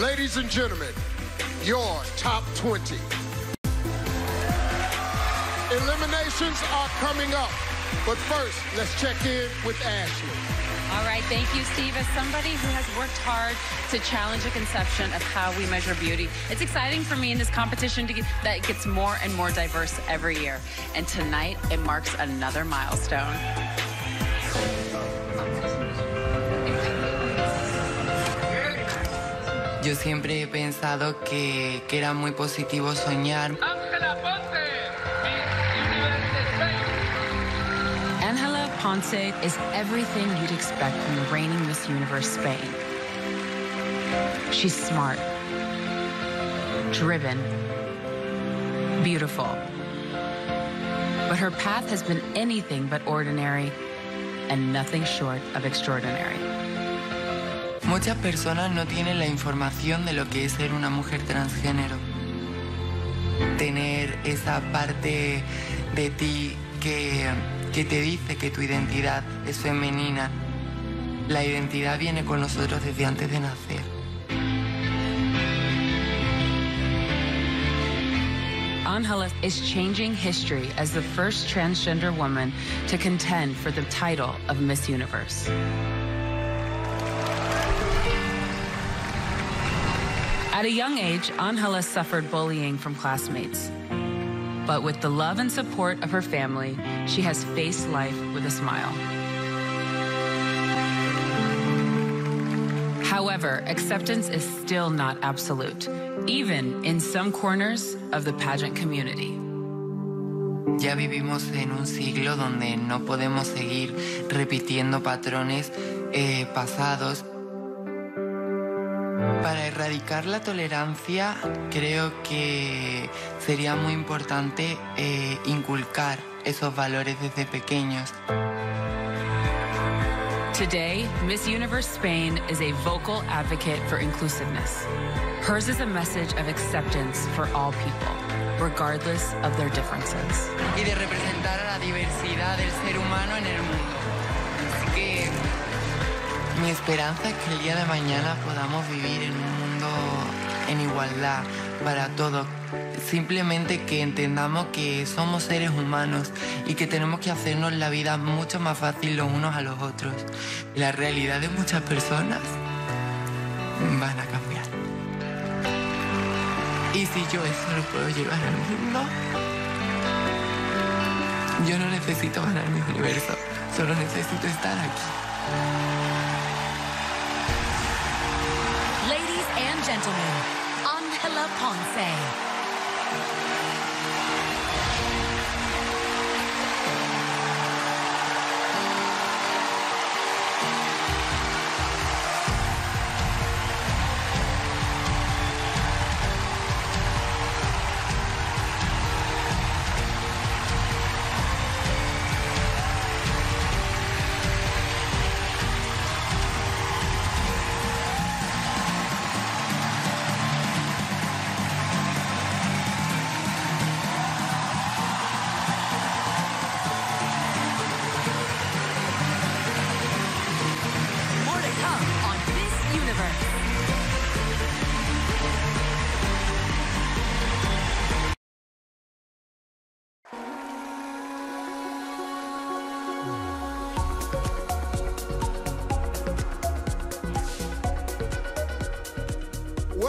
Ladies and gentlemen, your top 20. Eliminations are coming up, but first, let's check in with Ashley. All right, thank you, Steve. As somebody who has worked hard to challenge the conception of how we measure beauty, it's exciting for me in this competition that it gets more and more diverse every year. And tonight, it marks another milestone. Yo siempre he pensado que era muy positivo soñar. Ángela Ponce is everything you'd expect from the reigning Miss Universe Spain. She's smart, driven, beautiful. But her path has been anything but ordinary and nothing short of extraordinary. Muchas personas no tienen la información de lo que es ser una mujer transgénero. Tener esa parte de ti que te dice que tu identidad es femenina. La identidad viene con nosotros desde antes de nacer. Ángela is changing history as the first transgender woman to contend for the title of Miss Universe. At a young age, Ángela suffered bullying from classmates. But with the love and support of her family, she has faced life with a smile. However, acceptance is still not absolute, even in some corners of the pageant community. Ya vivimos en un siglo donde no podemos seguir repitiendo patrones pasados. Para erradicar la tolerancia, creo que sería muy importante inculcar esos valores desde pequeños. Today, Miss Universe Spain is a vocal advocate for inclusiveness. Hers is a message of acceptance for all people, regardless of their differences. Y de representar a la diversidad del ser humano en el mundo. Así que mi esperanza es que el día de mañana podamos vivir en un mundo en igualdad para todos. Simplemente que entendamos que somos seres humanos y que tenemos que hacernos la vida mucho más fácil los unos a los otros. La realidad de muchas personas van a cambiar. Y si yo eso lo puedo llevar al mundo, yo no necesito ganar mi universo, solo necesito estar aquí. Ladies and gentlemen, Ángela Ponce.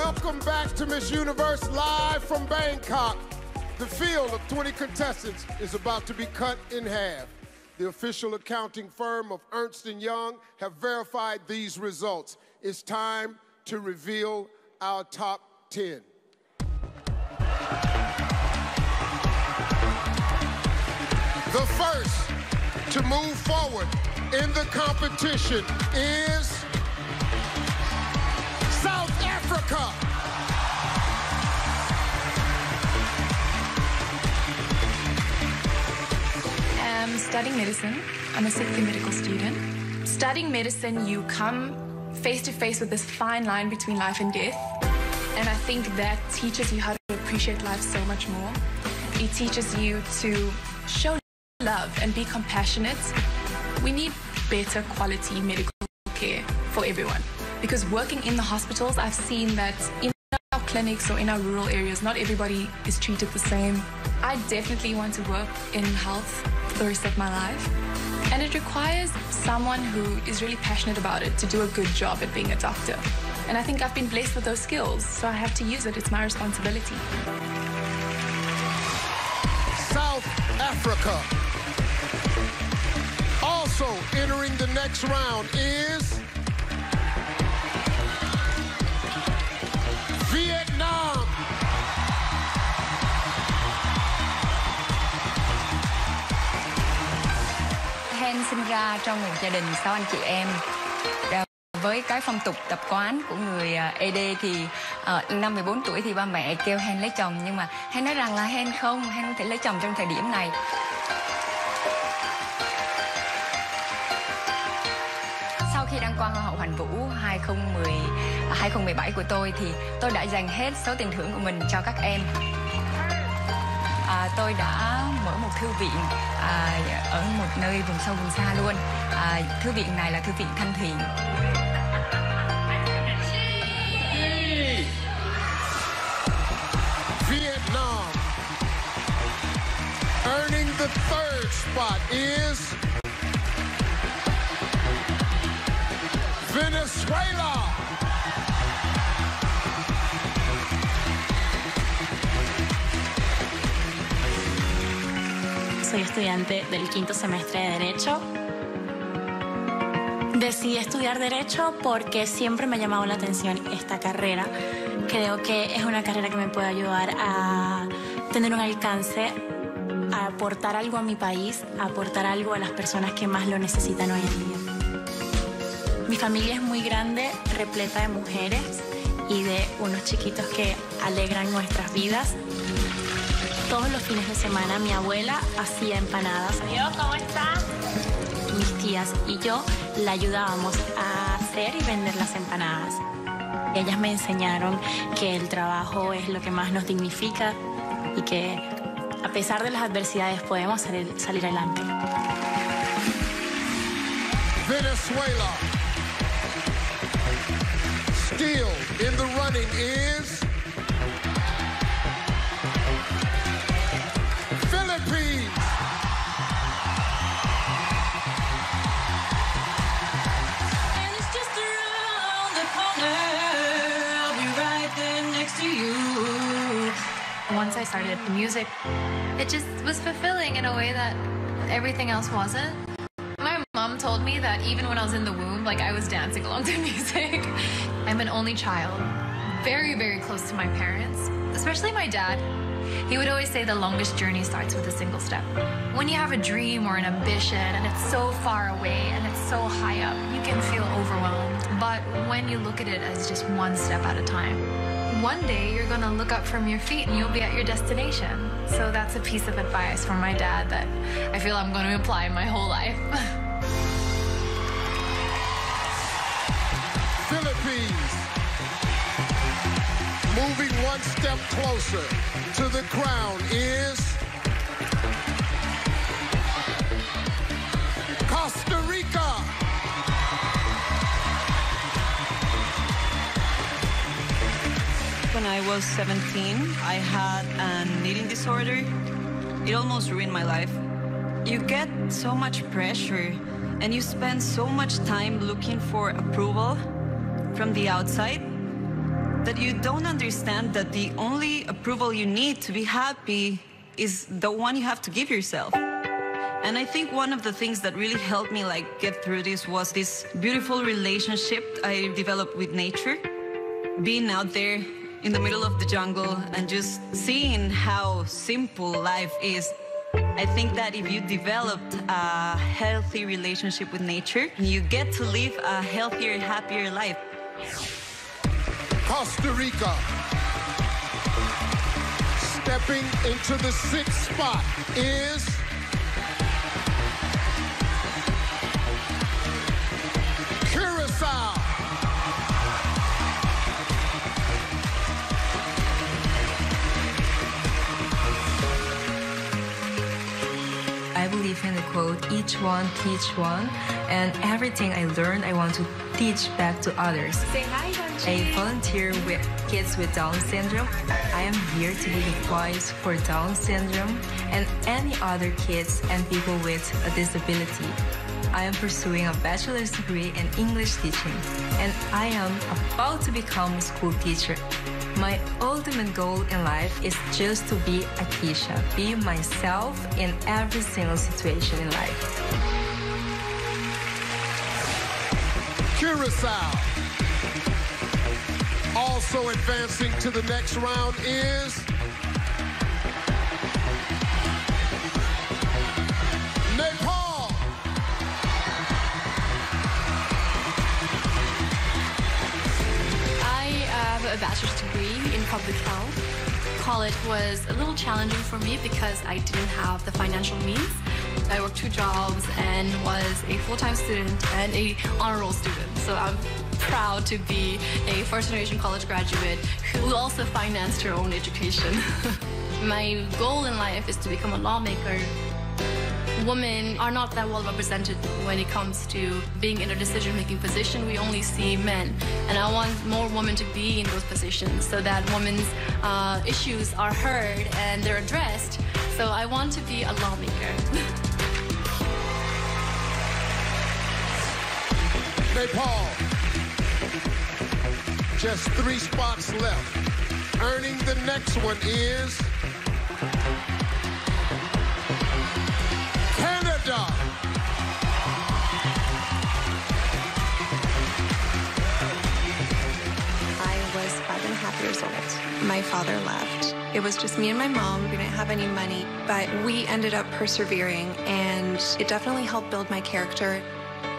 Welcome back to Miss Universe live from Bangkok. The field of 20 contestants is about to be cut in half. The official accounting firm of Ernst & Young have verified these results. It's time to reveal our top 10. The first to move forward in the competition is South Africa. I'm studying medicine. I'm a 6th year medical student. Studying medicine, you come face to face with this fine line between life and death. And I think that teaches you how to appreciate life so much more. It teaches you to show love and be compassionate. We need better quality medical care for everyone. Because working in the hospitals, I've seen that in our clinics or in our rural areas, not everybody is treated the same. I definitely want to work in health for the rest of my life. And it requires someone who is really passionate about it to do a good job at being a doctor. And I think I've been blessed with those skills, so I have to use it. It's my responsibility. South Africa. Also entering the next round is Vietnam. Hen sinh ra trong một gia đình 6 anh chị em. Với cái phong tục tập quán của người ED thì năm 14 tuổi thì ba mẹ kêu Hen lấy chồng, nhưng mà Hen nói rằng là Hen không thể lấy chồng trong thời điểm này. Sau khi đăng quang Hoa hậu Hoàn Vũ 2017 của tôi thì tôi đã dành hết số tiền thưởng của mình cho các em. Tôi đã mở một thư viện ở một nơi vùng sâu vùng xa luôn. Thư viện này là thư viện thân thiện. Vietnam. Earning the third spot is Venezuela. Soy estudiante del 5º semestre de Derecho. Decidí estudiar Derecho porque siempre me ha llamado la atención esta carrera. Creo que es una carrera que me puede ayudar a tener un alcance, a aportar algo a mi país, a aportar algo a las personas que más lo necesitan hoy en día. Mi familia es muy grande, repleta de mujeres y de unos chiquitos que alegran nuestras vidas. Todos los fines de semana mi abuela hacía empanadas. ¿Cómo está? Mis tías y yo la ayudábamos a hacer y vender las empanadas. Ellas me enseñaron que el trabajo es lo que más nos dignifica y que a pesar de las adversidades podemos salir adelante. Venezuela. Still in the running is Philippines. And it's just around the corner. I'll be right there next to you. Once I started the music, it just was fulfilling in a way that everything else wasn't. My mom told me that even when I was in the womb, like I was dancing along to music. I'm an only child, very, very close to my parents, especially my dad. He would always say the longest journey starts with a single step. When you have a dream or an ambition and it's so far away and it's so high up, you can feel overwhelmed. But when you look at it as just one step at a time, one day you're gonna look up from your feet and you'll be at your destination. So that's a piece of advice from my dad that I feel I'm gonna apply my whole life. Philippines. Moving one step closer to the crown is Costa Rica. When I was 17, I had an eating disorder. It almost ruined my life. You get so much pressure and you spend so much time looking for approval from the outside that you don't understand that the only approval you need to be happy is the one you have to give yourself. And I think one of the things that really helped me get through this was this beautiful relationship I developed with nature. Being out there in the middle of the jungle and just seeing how simple life is. I think that if you developed a healthy relationship with nature, you get to live a healthier, happier life. Costa Rica. Stepping into the 6th spot is Curacao. I believe in the quote, each one teach one, and everything I learn I want to teach back to others. Say hi, Danchi. I volunteer with kids with Down syndrome. I am here to be the voice for Down syndrome and any other kids and people with a disability. I am pursuing a bachelor's degree in English teaching, and I am about to become a school teacher. My ultimate goal in life is just to be Akisha, be myself in every single situation in life. Curacao. Also advancing to the next round is Nepal. I have a bachelor's degree in public health. College was a little challenging for me because I didn't have the financial means. I worked 2 jobs and was a full-time student and a honor roll student. So I'm proud to be a first-generation college graduate who also financed her own education. My goal in life is to become a lawmaker. Women are not that well represented when it comes to being in a decision-making position. We only see men. And I want more women to be in those positions so that women's issues are heard and they're addressed. So I want to be a lawmaker. Nepal. Just 3 spots left. Earning the next one is Canada. I was 5.5 years old. My father left. It was just me and my mom. We didn't have any money, but we ended up persevering, and it definitely helped build my character.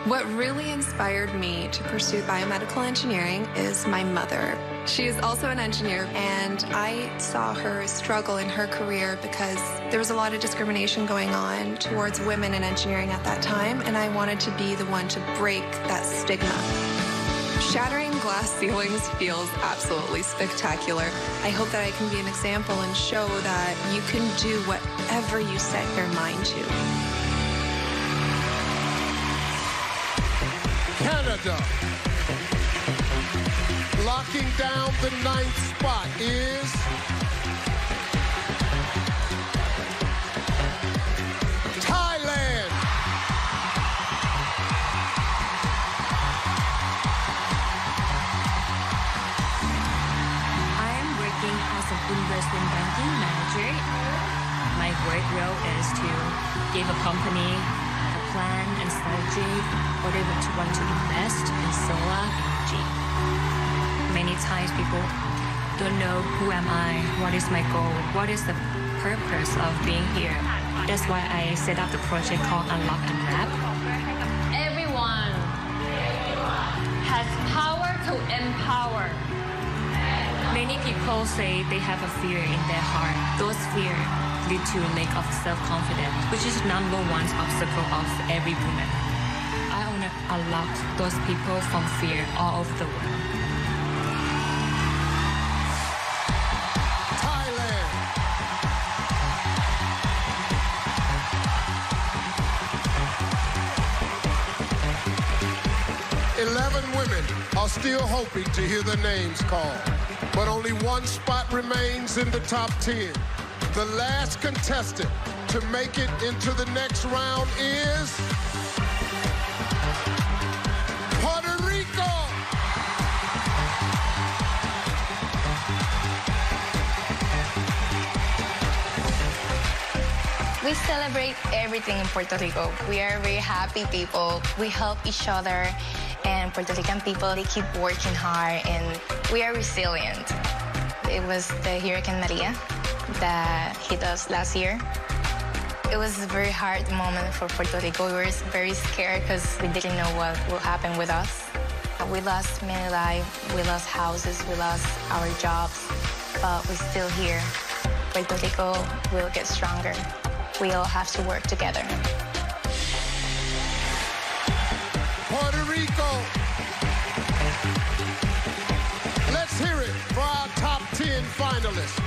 What really inspired me to pursue biomedical engineering is my mother. She is also an engineer, and I saw her struggle in her career because there was a lot of discrimination going on towards women in engineering at that time, and I wanted to be the one to break that stigma. Shattering glass ceilings feels absolutely spectacular. I hope that I can be an example and show that you can do whatever you set your mind to. Canada. Locking down the 9th spot is Thailand. I am working as an investment banking manager. My work role is to give a company a plan and strategy for they want to invest in solar energy. Many times people don't know who am I, what is my goal, what is the purpose of being here. That's why I set up the project called Unlock and Map. Everyone has power to empower. Many people say they have a fear in their heart. Those fears lead to a lack of self-confidence, which is number 1 obstacle of every woman. I want to unlock those people from fear all over the world. Thailand. 11 women are still hoping to hear their names called, but only 1 spot remains in the top 10. The last contestant to make it into the next round is Puerto Rico. We celebrate everything in Puerto Rico. We are very happy people. We help each other, and Puerto Rican people, they keep working hard, and we are resilient. It was the Hurricane Maria that hit us last year. It was a very hard moment for Puerto Rico. We were very scared because we didn't know what will happen with us. We lost many lives, we lost houses, we lost our jobs, but we're still here. Puerto Rico will get stronger. We all have to work together. Puerto Rico. Let's hear it for our top 10 finalists.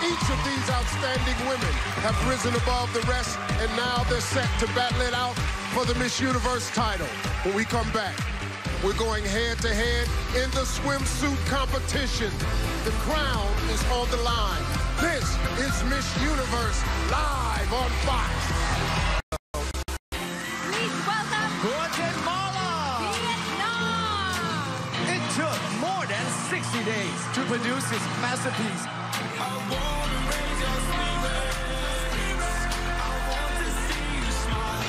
Each of these outstanding women have risen above the rest, and now they're set to battle it out for the Miss Universe title. When we come back, we're going head-to-head in the swimsuit competition. The crown is on the line. This is Miss Universe live on Fox. Please welcome Guatemala. Vietnam. It took more than 60 days to produce this masterpiece. I want to raise your spirits. I want to see you smile.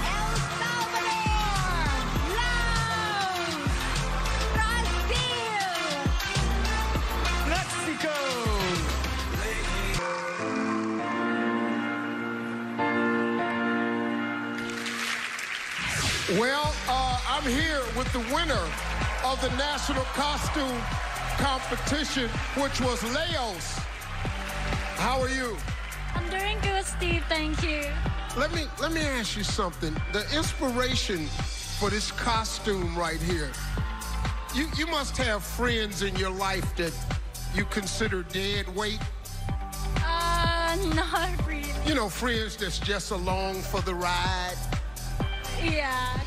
El Salvador, Laos, Brazil, Mexico. Well, I'm here with the winner of the national costume competition, which was Laos. How are you? I'm doing good, Steve. Thank you. Let me ask you something. The inspiration for this costume right here, you must have friends in your life that you consider dead weight. Not really. You know, friends that's just along for the ride. Yeah.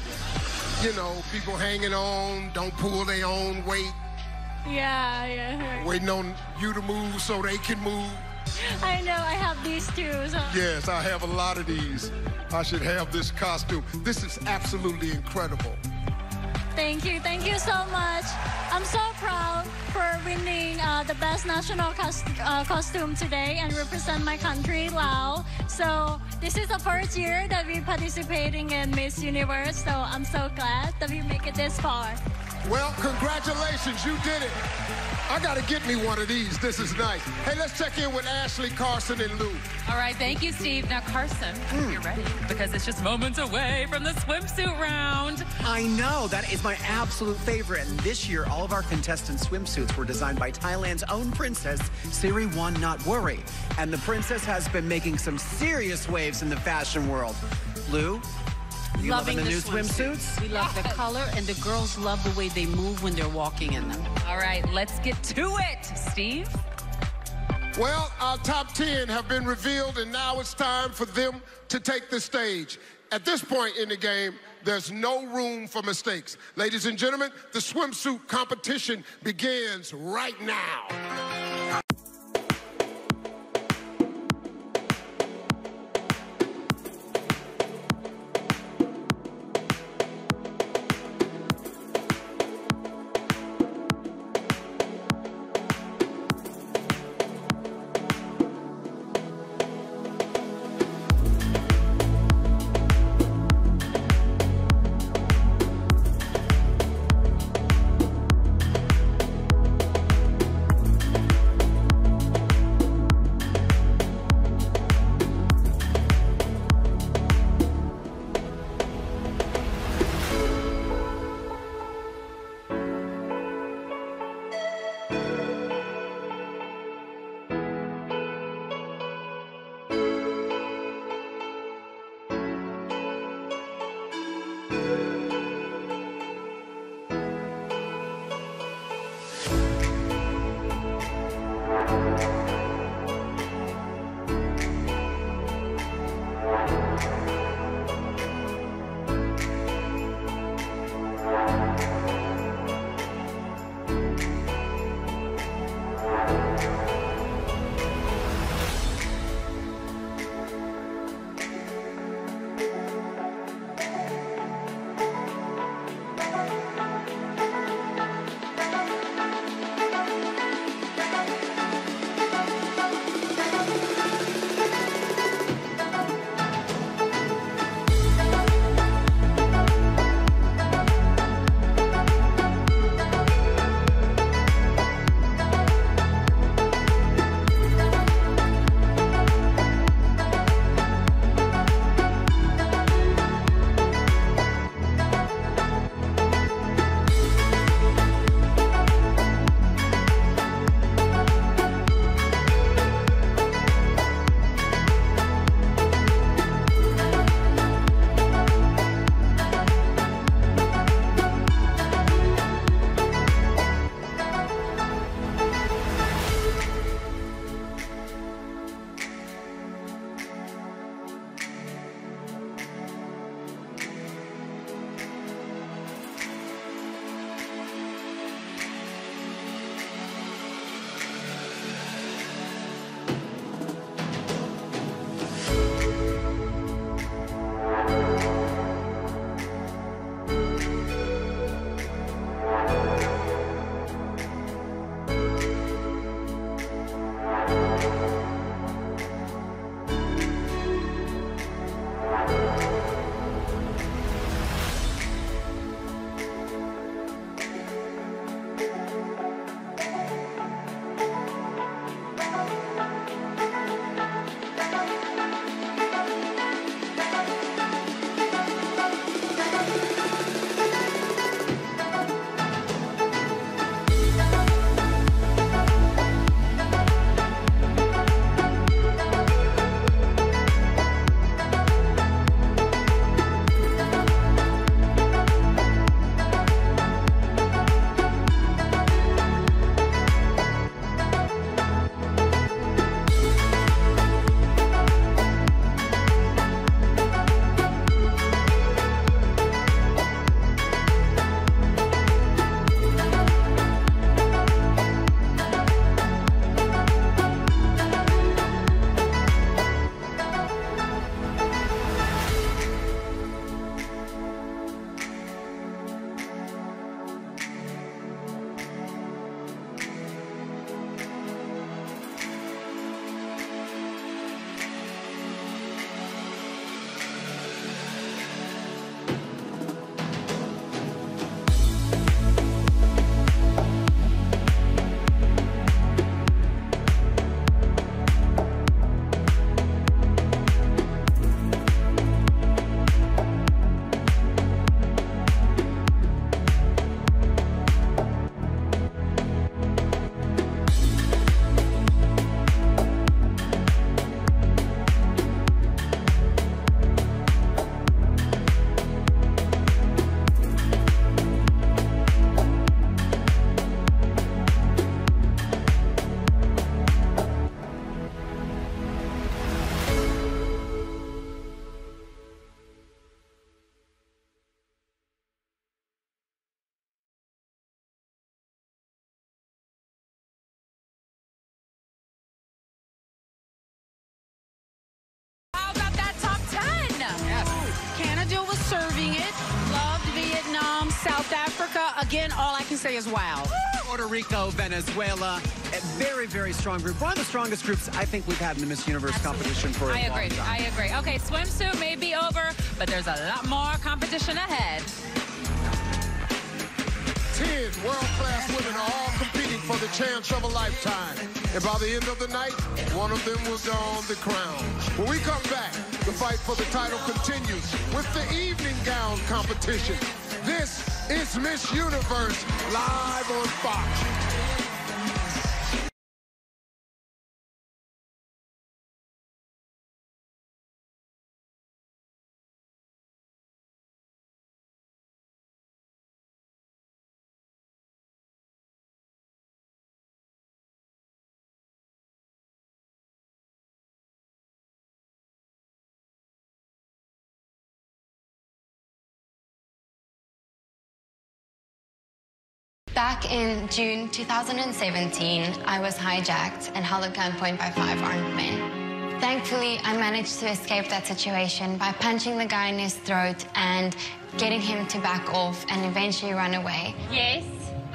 You know, people hanging on, don't pull their own weight, Yeah. waiting on you to move so they can move. I know, I have these too. So. Yes, I have a lot of these. I should have this costume. This is absolutely incredible. Thank you so much. I'm so proud for winning the best national costume today and represent my country, Laos. So this is the first year that we're participating in Miss Universe, so I'm so glad that we make it this far. Well, congratulations, you did it. I gotta get me one of these. This is nice. Hey, let's check in with Ashley, Carson, and Lou. All right, thank you, Steve. Now, Carson, you're ready because it's just moments away from the swimsuit round. I know, that is my absolute favorite. And this year, all of our contestant swimsuits were designed by Thailand's own princess, Siriwan Natwari. And the princess has been making some serious waves in the fashion world. Lou? You loving the new swimsuits? We love the color, and the girls love the way they move when they're walking in them. All right, let's get to it, Steve. Well, our top 10 have been revealed, and now it's time for them to take the stage. At this point in the game, there's no room for mistakes. Ladies and gentlemen, the swimsuit competition begins right now. Again, all I can say is wow. Puerto Rico, Venezuela, a very, very strong group. One of the strongest groups I think we've had in the Miss Universe competition for a long time. I agree. Okay, swimsuit may be over, but there's a lot more competition ahead. 10 world-class women are all competing for the chance of a lifetime. And by the end of the night, one of them will don the crown. When we come back, the fight for the title continues with the evening gown competition. This is Miss Universe live on Fox. Back in June 2017, I was hijacked and held at gunpoint by 5 armed men. Thankfully, I managed to escape that situation by punching the guy in his throat and getting him to back off and eventually run away. Yes,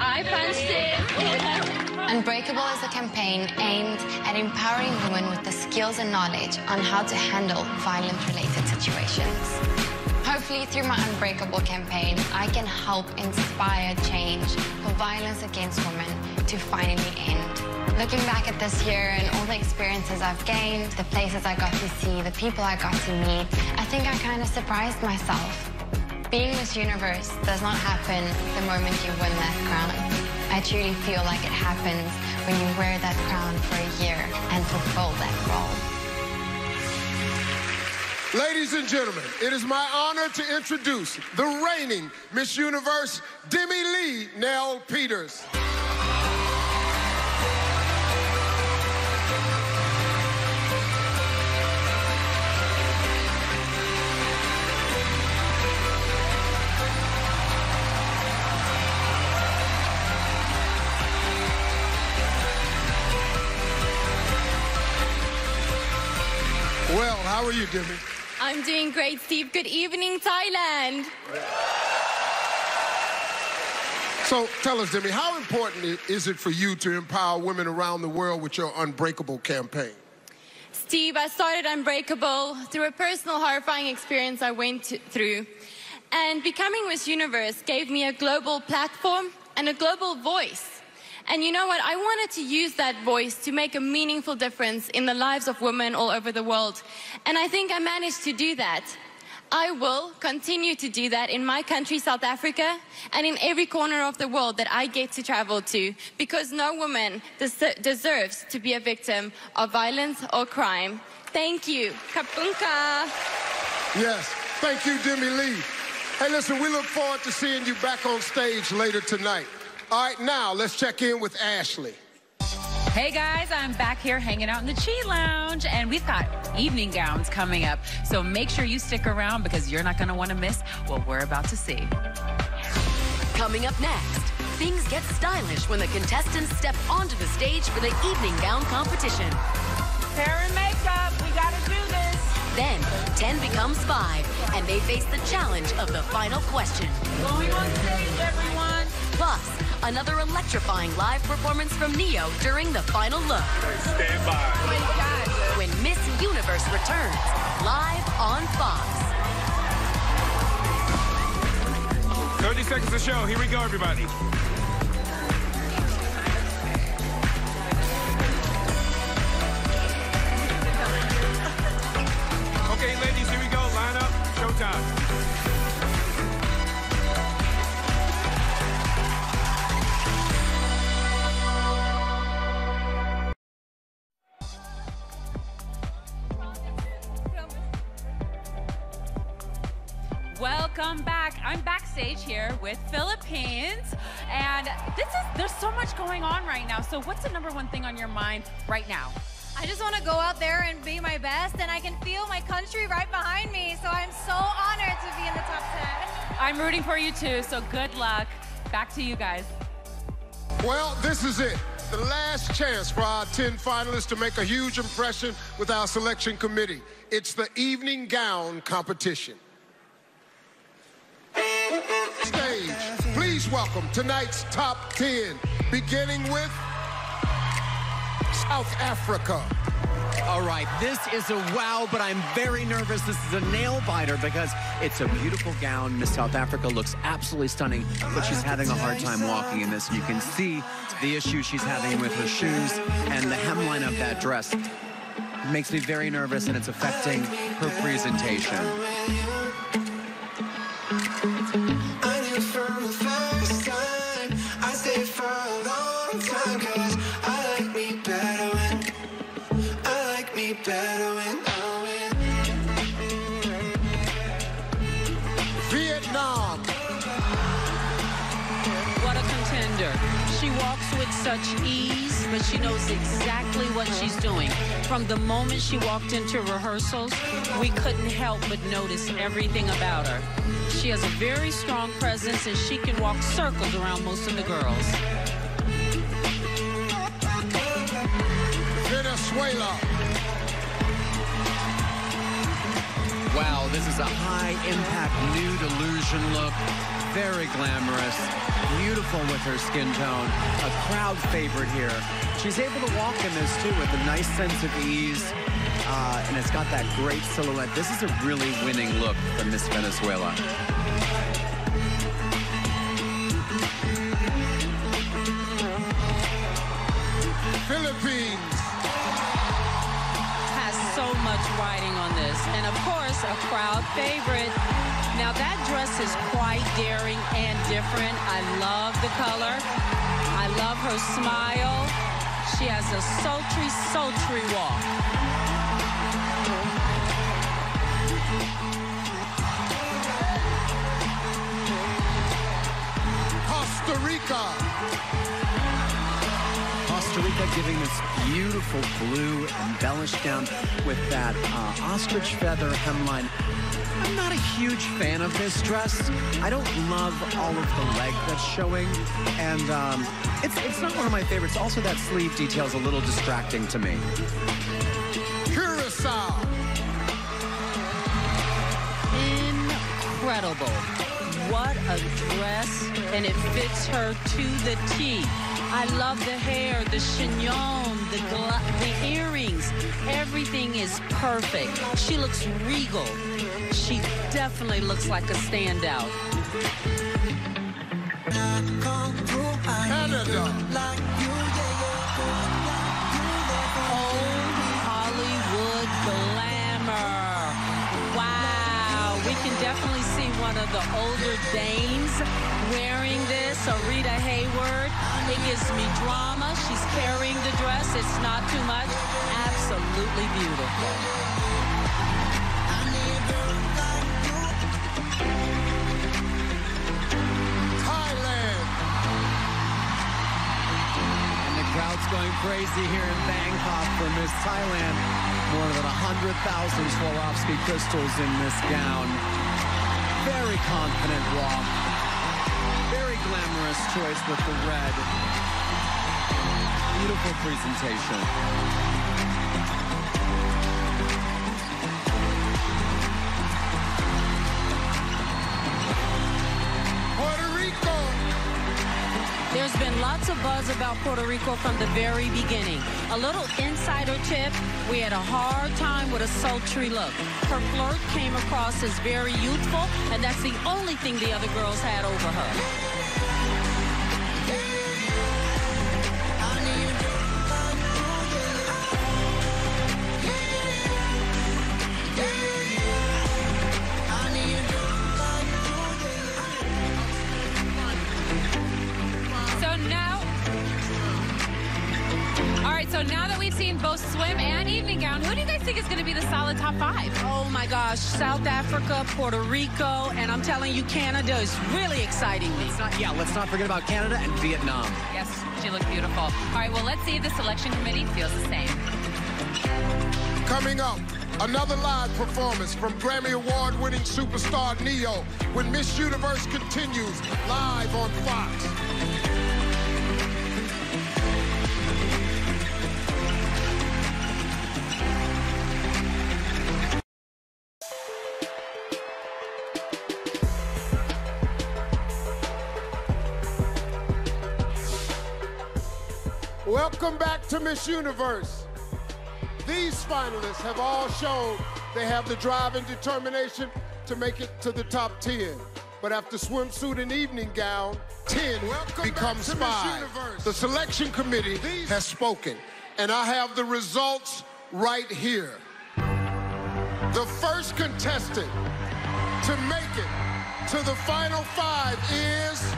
I punched him. Unbreakable is a campaign aimed at empowering women with the skills and knowledge on how to handle violence-related situations. Hopefully, through my Unbreakable campaign, I can help inspire change for violence against women to finally end. Looking back at this year and all the experiences I've gained, the places I got to see, the people I got to meet, I think I kind of surprised myself. Being Miss Universe does not happen the moment you win that crown. I truly feel like it happens when you wear that crown for a year and fulfill that role. Ladies and gentlemen, it is my honor to introduce the reigning Miss Universe, Demi Lee Nell Peters. Well, how are you, Demi? I'm doing great, Steve. Good evening, Thailand. So tell us, Demi, how important is it for you to empower women around the world with your Unbreakable campaign? Steve, I started Unbreakable through a personal horrifying experience I went through. And becoming Miss Universe gave me a global platform and a global voice. And you know what? I wanted to use that voice to make a meaningful difference in the lives of women all over the world. And I think I managed to do that. I will continue to do that in my country, South Africa, and in every corner of the world that I get to travel to, because no woman deserves to be a victim of violence or crime. Thank you. Kapunka. Yes, thank you, Demi Lee. Hey, listen, we look forward to seeing you back on stage later tonight. All right, now let's check in with Ashley. Hey guys, I'm back here hanging out in the Chi Lounge, and we've got evening gowns coming up. So make sure you stick around because you're not going to want to miss what we're about to see. Coming up next, things get stylish when the contestants step onto the stage for the evening gown competition. Hair and makeup, we got to do this. Then 10 becomes 5, and they face the challenge of the final question. Going on stage, everyone. Plus, another electrifying live performance from Neo during the final look. Stand by. Oh my God. When Miss Universe returns, live on Fox. 30 seconds to show. Here we go, everybody. Okay, ladies, here we go. Line up. Showtime. Welcome back. I'm backstage here with Philippines, and there's so much going on right now. So what's the #1 thing on your mind right now? I just want to go out there and be my best, and I can feel my country right behind me, so I'm so honored to be in the top 10. I'm rooting for you too, so good luck. Back to you guys. Well, this is it. The last chance for our 10 finalists to make a huge impression with our selection committee. It's the evening gown competition. Stage, please Please welcome tonight's top 10, beginning with South Africa. All right, this is a wow, but I'm very nervous. This is a nail biter because it's a beautiful gown. Miss South Africa looks absolutely stunning, but she's having a hard time walking in this. You can see the issue she's having with her shoes and the hemline of that dress. It makes me very nervous, and it's affecting her presentation. I knew from the first time I stayed for a long time, 'cause I like me better when I win. Vietnam. What a contender. She walks with such ease, but she knows exactly what she's doing. From the moment she walked into rehearsals, we couldn't help but notice everything about her. She has a very strong presence, and she can walk circles around most of the girls. Venezuela. Wow, this is a high-impact nude illusion look. Very glamorous, beautiful with her skin tone. A crowd favorite here. She's able to walk in this, too, with a nice sense of ease. And it's got that great silhouette. This is a really winning look from Miss Venezuela. Philippines. Has so much riding on this. And of course, a crowd favorite. Now that dress is quite daring and different. I love the color. I love her smile. She has a sultry, sultry walk. Costa Rica. Costa Rica giving this beautiful blue embellished gown with that ostrich feather hemline. I'm not a huge fan of this dress. I don't love all of the leg that's showing, and it's not one of my favorites. Also, that sleeve detail is a little distracting to me. Curacao. Incredible. What a dress, and it fits her to the T. I love the hair, the chignon, the earrings. Everything is perfect. She looks regal. She definitely looks like a standout. Canada. Oh, Hollywood glamour. Wow, we can definitely see one of the older dames wearing this, Rita Hayward. It gives me drama. She's carrying the dress. It's not too much. Absolutely beautiful. Thailand. And the crowd's going crazy here in Bangkok for Miss Thailand. More than 100,000 Swarovski crystals in this gown. Very confident walk. Very glamorous choice with the red. Beautiful presentation. Puerto Rico. There's been lots of buzz about Puerto Rico from the very beginning. A little insider tip, we had a hard time with a sultry look. Her flirt came across as very youthful, and that's the only thing the other girls had over her. So now that we've seen both swim and evening gown, who do you guys think is going to be the solid top 5? Oh my gosh, South Africa, Puerto Rico, and I'm telling you, Canada is really exciting me. Let's not forget about Canada and Vietnam. Yes, she looked beautiful. All right, well, let's see if the selection committee feels the same. Coming up, another live performance from Grammy Award-winning superstar Neo when Miss Universe continues live on Fox. Welcome back to Miss Universe. These finalists have all shown they have the drive and determination to make it to the top 10. But after swimsuit and evening gown, 10 becomes 5. The selection committee has spoken, and I have the results right here. The first contestant to make it to the final 5 is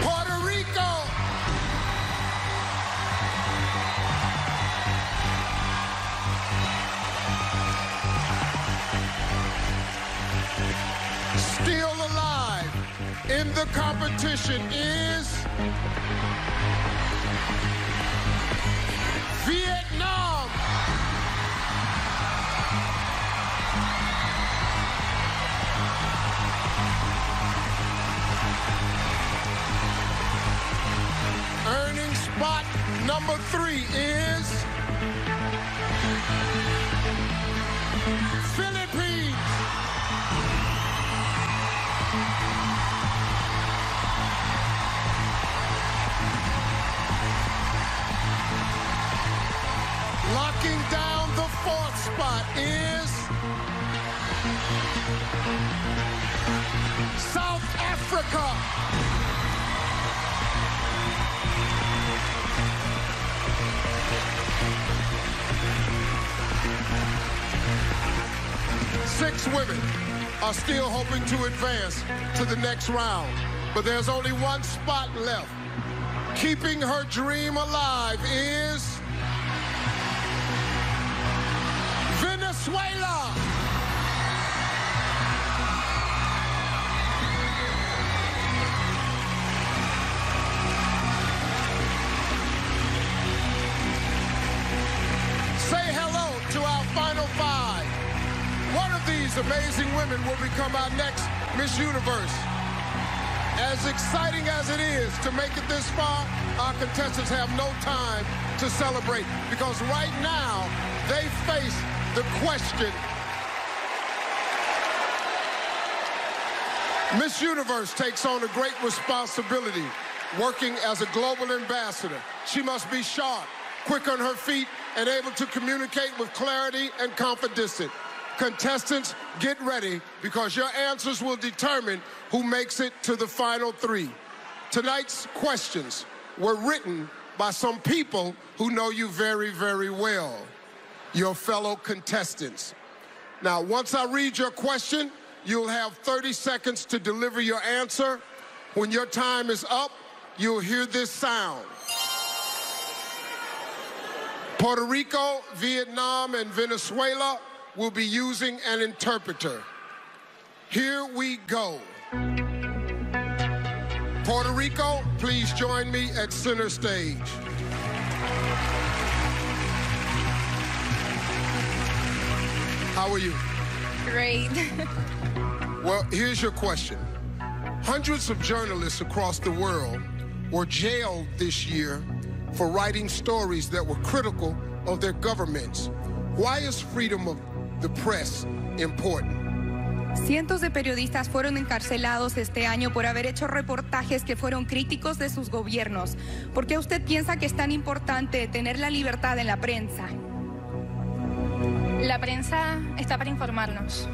Puerto Rico. Still alive in the competition is Vietnam. Earning spot number 3 is Philippines. Locking down the 4th spot is South Africa. Six women are still hoping to advance to the next round, but there's only one spot left. Keeping her dream alive is Venezuela. Say hello to our final 5. One of these amazing women will become our next Miss Universe. As exciting as it is to make it this far, our contestants have no time to celebrate because right now they face the question. Miss Universe takes on a great responsibility working as a global ambassador. She must be sharp, quick on her feet, and able to communicate with clarity and confidence. Contestants, get ready because your answers will determine who makes it to the final 3. Tonight's questions were written by some people who know you very, very well, your fellow contestants. Now, once I read your question, you'll have 30 seconds to deliver your answer. When your time is up, you'll hear this sound. Puerto Rico, Vietnam, and Venezuela will be using an interpreter. Here we go. Puerto Rico, please join me at center stage. How are you? Great. Well, here's your question. Hundreds of journalists across the world were jailed this year for writing stories that were critical of their governments. Why is freedom of the press important? Cientos de periodistas fueron encarcelados este año por haber hecho reportajes que fueron críticos de sus gobiernos. ¿Por qué usted piensa que es tan importante tener la libertad en la prensa? La prensa está para informarnos.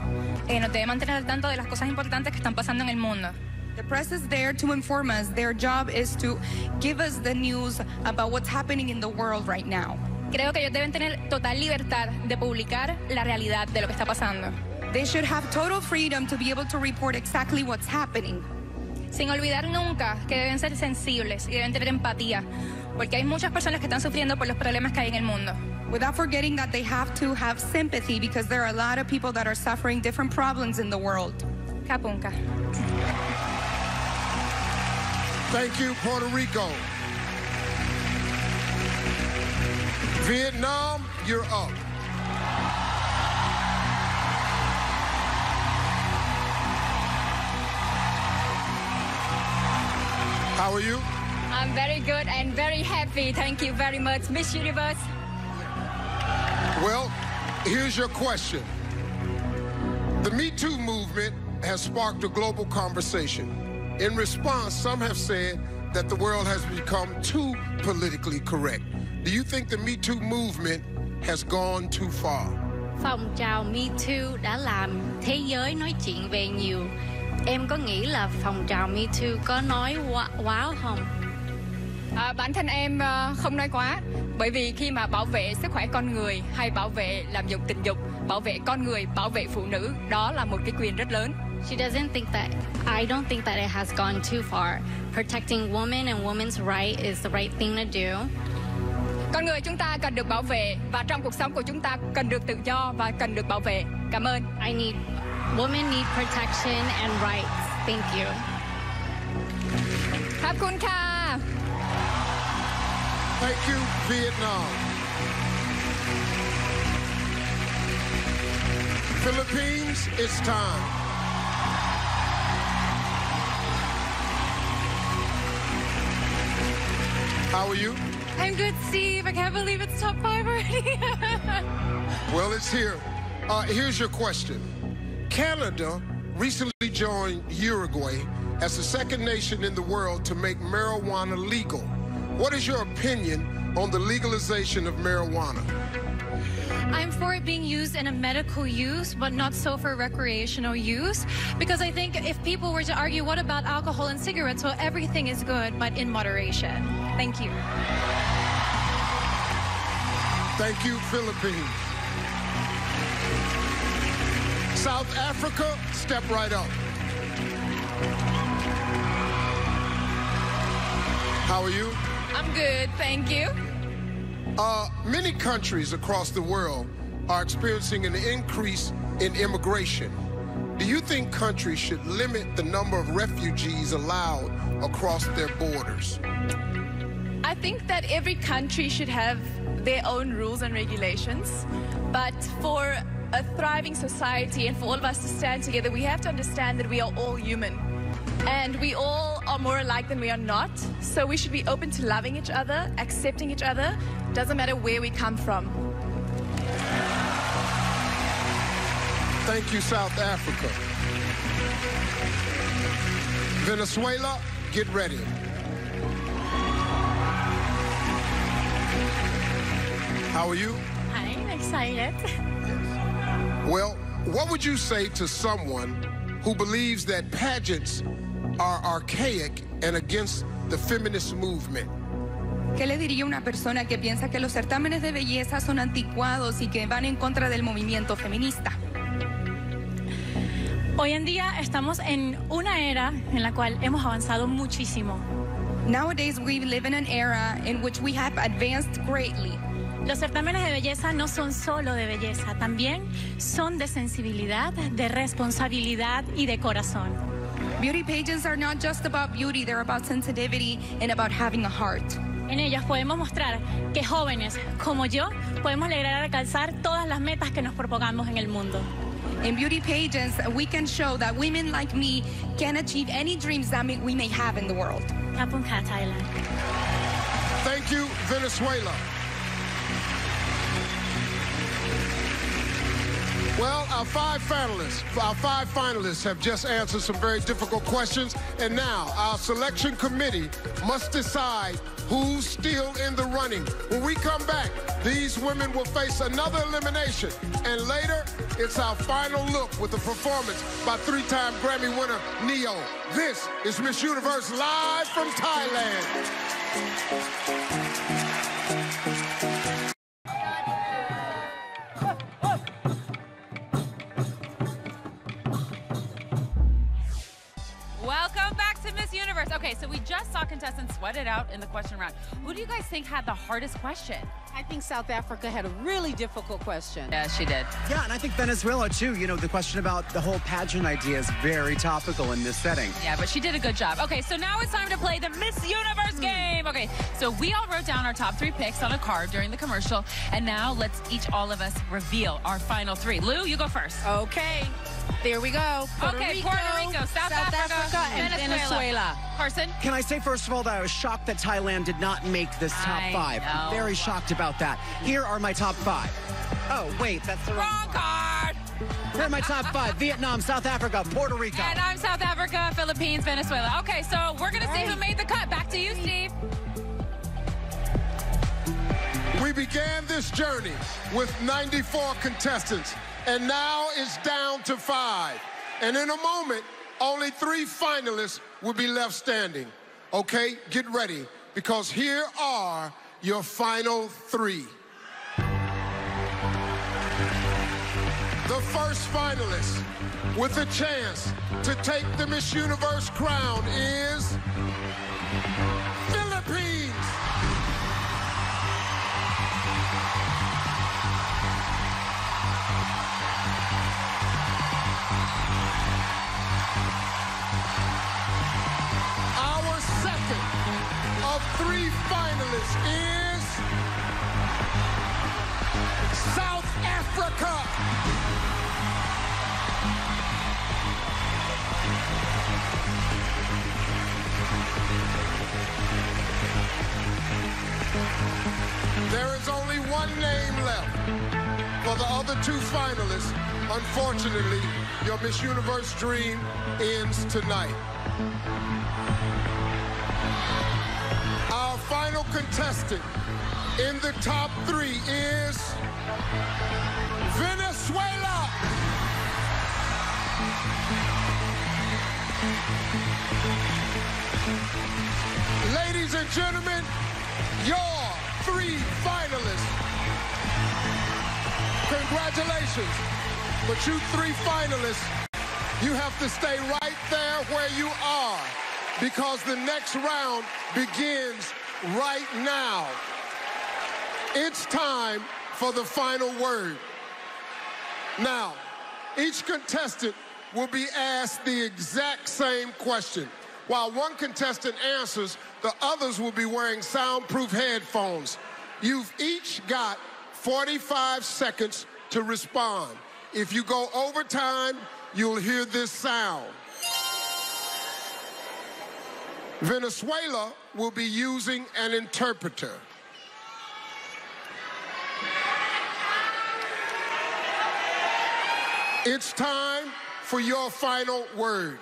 Nos debe mantener al tanto de las cosas importantes que están pasando en el mundo. The press is there to inform us. Their job is to give us the news about what's happening in the world right now. Creo que ellos deben tener total libertad de publicar la realidad de lo que está pasando. They should have total freedom to be able to report exactly what's happening. Sin olvidar nunca que deben ser sensibles y deben tener empatía, porque hay muchas personas que están sufriendo por los problemas que hay en el mundo. Without forgetting that they have to have sympathy because there are a lot of people that are suffering different problems in the world. Kapunka. Thank you, Puerto Rico. Vietnam, you're up. How are you? I'm very good and very happy. Thank you very much, Miss Universe. Well, here's your question. The Me Too movement has sparked a global conversation. In response, some have said that the world has become too politically correct. Do you think the Me Too movement has gone too far? Phong trào Me Too đã làm thế giới nói chuyện về nhiều. Em có nghĩ là phong trào Me Too có nói quá không? Bản thân em không nói quá, bởi vì khi mà bảo vệ sức khỏe con người hay bảo vệ làm dụng tình dục, bảo vệ con người, bảo vệ phụ nữ, đó là một cái quyền rất lớn. She doesn't think that, I don't think that it has gone too far. Protecting women and women's right is the right thing to do. Con người chúng ta cần được bảo vệ, và trong cuộc sống của chúng ta cần được tự do và cần được bảo vệ. Cảm ơn. Women need protection and rights. Thank you. ขอบคุณค่ะ Thank you, Vietnam. Philippines, it's time. How are you? I'm good, Steve. I can't believe it's top 5 already. Well, it's here. Here's your question. Canada recently joined Uruguay as the second nation in the world to make marijuana legal. What is your opinion on the legalization of marijuana? I'm for it being used in a medical use, but not so for recreational use. Because I think if people were to argue, what about alcohol and cigarettes? Well, everything is good, but in moderation. Thank you. Thank you, Philippines. South Africa, step right up. How are you? I'm good, thank you. Many countries across the world are experiencing an increase in immigration. Do you think countries should limit the number of refugees allowed across their borders? I think that every country should have their own rules and regulations, but for a thriving society and for all of us to stand together, we have to understand that we are all human. And we all are more alike than we are not. So we should be open to loving each other, accepting each other. Doesn't matter where we come from. Thank you, South Africa. Venezuela, get ready. How are you? I'm excited. Well, what would you say to someone who believes that pageants are archaic and against the feminist movement? ¿Qué le diría a una persona que piensa que los certámenes de belleza son anticuados y que van en contra del movimiento feminista? Hoy en día estamos en una era en la cual hemos avanzado muchísimo. Nowadays we live in an era in which we have advanced greatly. Los certámenes de belleza no son solo de belleza, también son de sensibilidad, de responsabilidad y de corazón. Beauty pageants are not just about beauty, they're about sensitivity and about having a heart. En ellas podemos mostrar que jóvenes como yo podemos lograr alcanzar todas las metas que nos propongamos en el mundo. In beauty pageants, we can show that women like me can achieve any dreams that we may have in the world. Kapunka, Thailand. Thank you, Venezuela. Well, our five finalists have just answered some very difficult questions, and now our selection committee must decide who's still in the running. When we come back, these women will face another elimination, and later, it's our final look with a performance by three-time Grammy winner Neo. This is Miss Universe live from Thailand. Welcome back to Miss Universe. Okay, so we just saw contestants sweat it out in the question round. Who do you guys think had the hardest question? I think South Africa had a really difficult question. Yeah, she did. Yeah, and I think Venezuela, too. You know, the question about the whole pageant idea is very topical in this setting. Yeah, but she did a good job. Okay, so now it's time to play the Miss Universe game. Okay, so we all wrote down our top 3 picks on a card during the commercial, and now let's all of us reveal our final 3. Lou, you go first. Okay, there we go. Puerto Rico, South Africa, and Venezuela. Carson? Can I say, first of all, that I was shocked that Thailand did not make this top 5. know. Very shocked about that. Here are my top 5. Oh, wait, that's the wrong card. Here are my top 5. Vietnam, South Africa, Puerto Rico. And I'm South Africa, Philippines, Venezuela. Okay, so we're going to see who made the cut. Back to you, Steve. We began this journey with 94 contestants, and now it's down to 5. And in a moment, only 3 finalists will be left standing. Okay, get ready, because here are your final 3. The first finalist with a chance to take the Miss Universe crown is Philippines. Our second of 3 finalists is South Africa. There is only one name left for the other 2 finalists. Unfortunately, your Miss Universe dream ends tonight. Our final contestant in the top 3 is Venezuela. Ladies and gentlemen, your 3 finalists. Congratulations. But you 3 finalists, you have to stay right there where you are, because the next round begins right now. It's time for the final word. Now, each contestant will be asked the exact same question. While one contestant answers, the others will be wearing soundproof headphones. You've each got 45 seconds to respond. If you go over time, you'll hear this sound. Venezuela will be using an interpreter. It's time for your final word.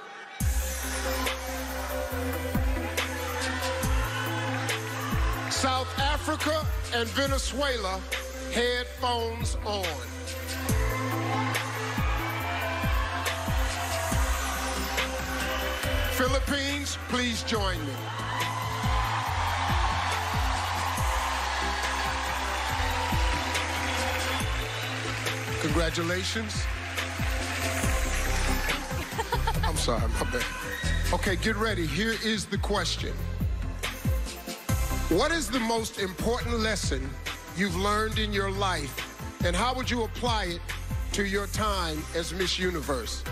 South Africa and Venezuela, headphones on. Philippines, please join me. Congratulations. I'm sorry, my bad. Okay, get ready. Here is the question. What is the most important lesson you've learned in your life, and how would you apply it to your time as Miss Universe?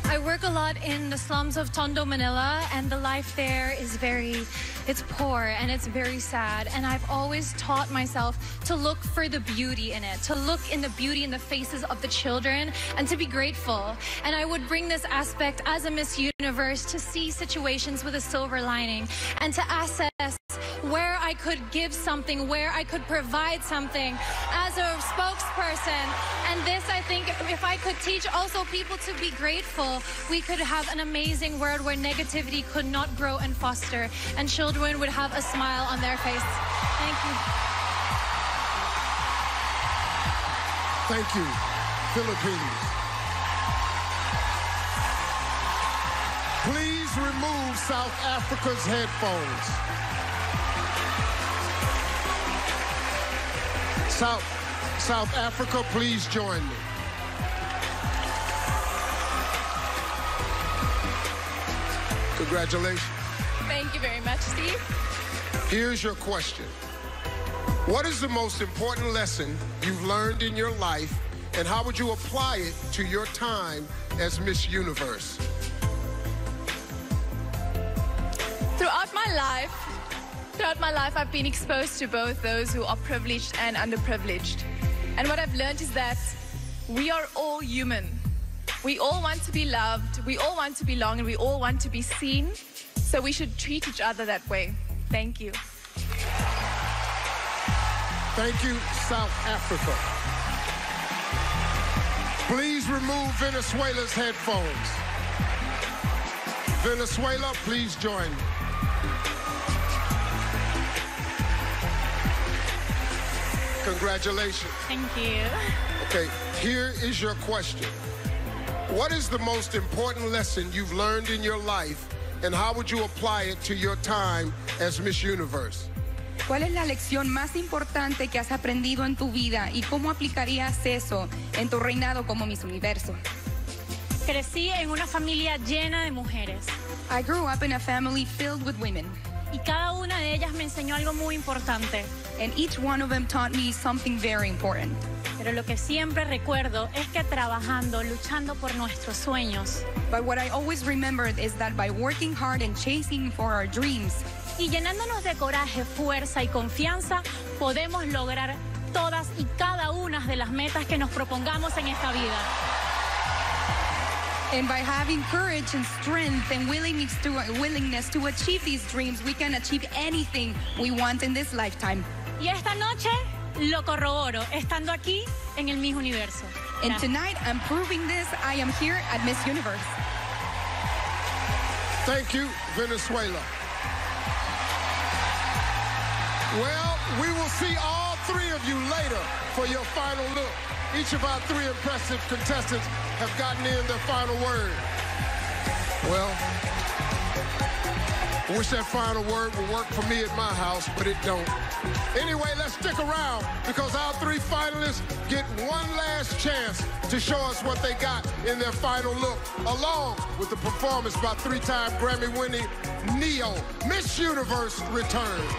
I work a lot in the slums of Tondo, Manila, and the life there is it's poor and it's very sad. And I've always taught myself to look for the beauty in it, to look in the beauty in the faces of the children, and to be grateful. And I would bring this aspect as a Miss Universe to see situations with a silver lining and to assess where I could give something, where I could provide something as a spokesperson. And this, I think, if I could teach also people to be grateful, we could have an amazing world where negativity could not grow and foster, and children would have a smile on their face. Thank you. Thank you, Philippines. Please remove South Africa's headphones. South Africa, please join me. Congratulations. Thank you very much, Steve. Here's your question. What is the most important lesson you've learned in your life, and how would you apply it to your time as Miss Universe? Throughout my life, I've been exposed to both those who are privileged and underprivileged. And what I've learned is that we are all human. We all want to be loved, we all want to belong, and we all want to be seen. So we should treat each other that way. Thank you. Thank you, South Africa. Please remove Venezuela's headphones. Venezuela, please join me. Congratulations. Thank you. Okay, here is your question. What is the most important lesson you've learned in your life, and how would you apply it to your time as Miss Universe? ¿Cuál es la lección más importante que has aprendido en tu vida y cómo aplicarías eso en tu reinado como Miss Universo? Crecí en una familia llena de mujeres. I grew up in a family filled with women. Y cada una de ellas me enseñó algo muy importante. And each one of them taught me something very important. Pero lo que siempre recuerdo es que trabajando, luchando por nuestros sueños. But what I always remembered is that by working hard and chasing for our dreams, y llenándonos de coraje, fuerza y confianza, podemos lograr todas y cada una de las metas que nos propongamos en esta vida. And by having courage and strength and willingness to achieve these dreams, we can achieve anything we want in this lifetime. Y esta noche lo corroboro, estando aquí en el Miss Universo. And tonight, I'm proving this. I am here at Miss Universe. Thank you, Venezuela. Well, we will see all three of you later for your final look. Each of our three impressive contestants have gotten in their final word. Well, I wish that final word would work for me at my house, but it don't. Anyway, let's stick around because our three finalists get one last chance to show us what they got in their final look, along with the performance by three-time Grammy-winning Neo. Miss Universe returns.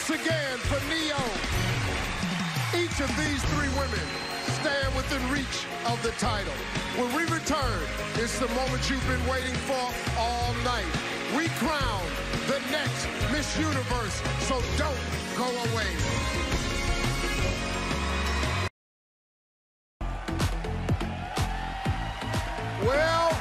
Once again, for Neo, each of these three women stand within reach of the title. When we return, it's the moment you've been waiting for all night. We crown the next Miss Universe, so don't go away. Well,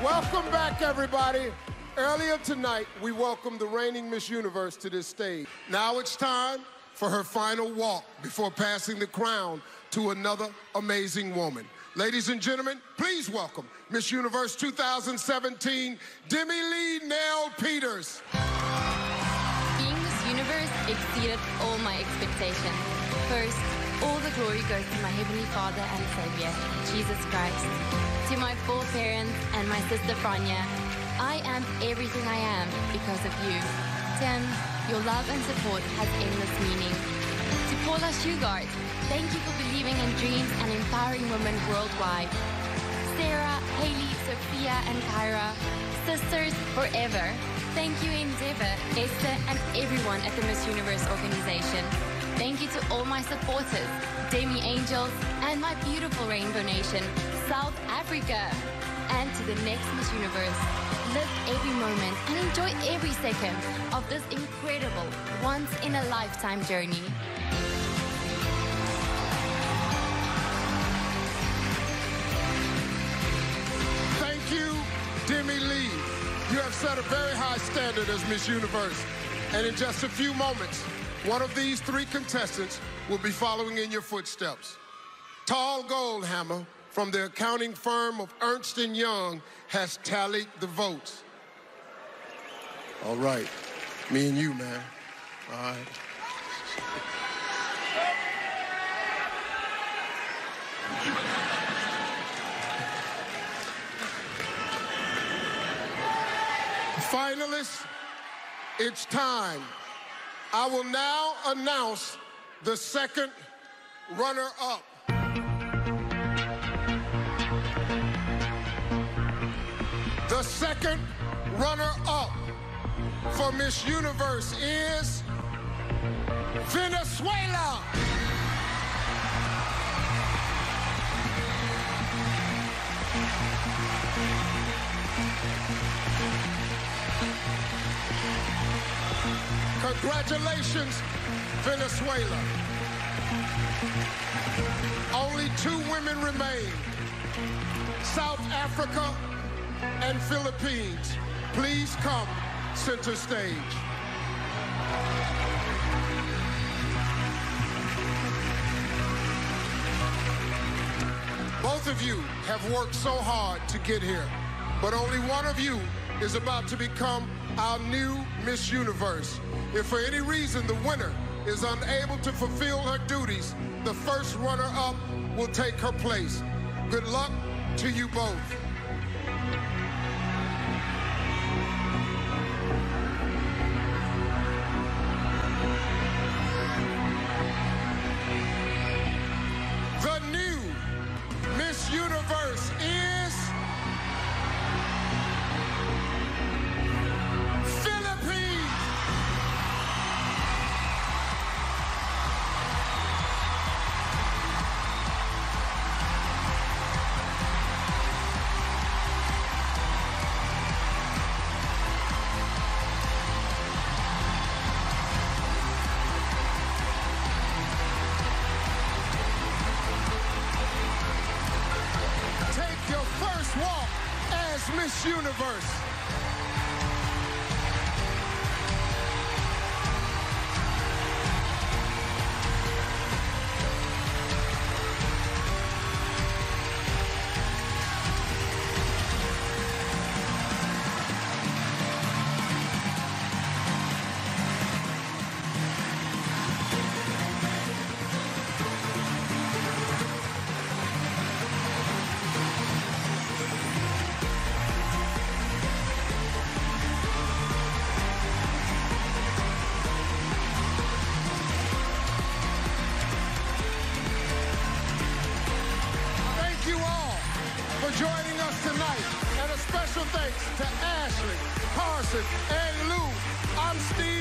welcome back, everybody. Earlier tonight, we welcomed the reigning Miss Universe to this stage. Now it's time for her final walk before passing the crown to another amazing woman. Ladies and gentlemen, please welcome Miss Universe 2017, Demi Lee Nell Peters. Being Miss Universe exceeded all my expectations. First, all the glory goes to my Heavenly Father and Savior, Jesus Christ. To my four parents and my sister Franya, I am everything I am because of you. Tim, your love and support has endless meaning. To Paula Shugart, thank you for believing in dreams and empowering women worldwide. Sarah, Haley, Sophia, and Kyra, sisters forever. Thank you, Endeavor, Esther, and everyone at the Miss Universe organization. Thank you to all my supporters, Demi Angels, and my beautiful Rainbow Nation, South Africa. And to the next Miss Universe, live every moment and enjoy every second of this incredible, once-in-a-lifetime journey. Thank you, Demi Lee. You have set a very high standard as Miss Universe. And in just a few moments, one of these three contestants will be following in your footsteps. Tall Goldhammer from the accounting firm of Ernst & Young has tallied the votes. All right, me and you, man. All right. Finalists, it's time. I will now announce the second runner-up. The second runner-up for Miss Universe is Venezuela. Congratulations, Venezuela. Only two women remain. South Africa and Philippines. Please come center stage. Both of you have worked so hard to get here, but only one of you is about to become our new Miss Universe. If for any reason the winner is unable to fulfill her duties, the first runner-up will take her place. Good luck to you both. The new Miss Universe is Philippines. Take your first walk as Miss Universe. Thank you all for joining us tonight. And a special thanks to Ashley, Carson, and Lou. I'm Steve.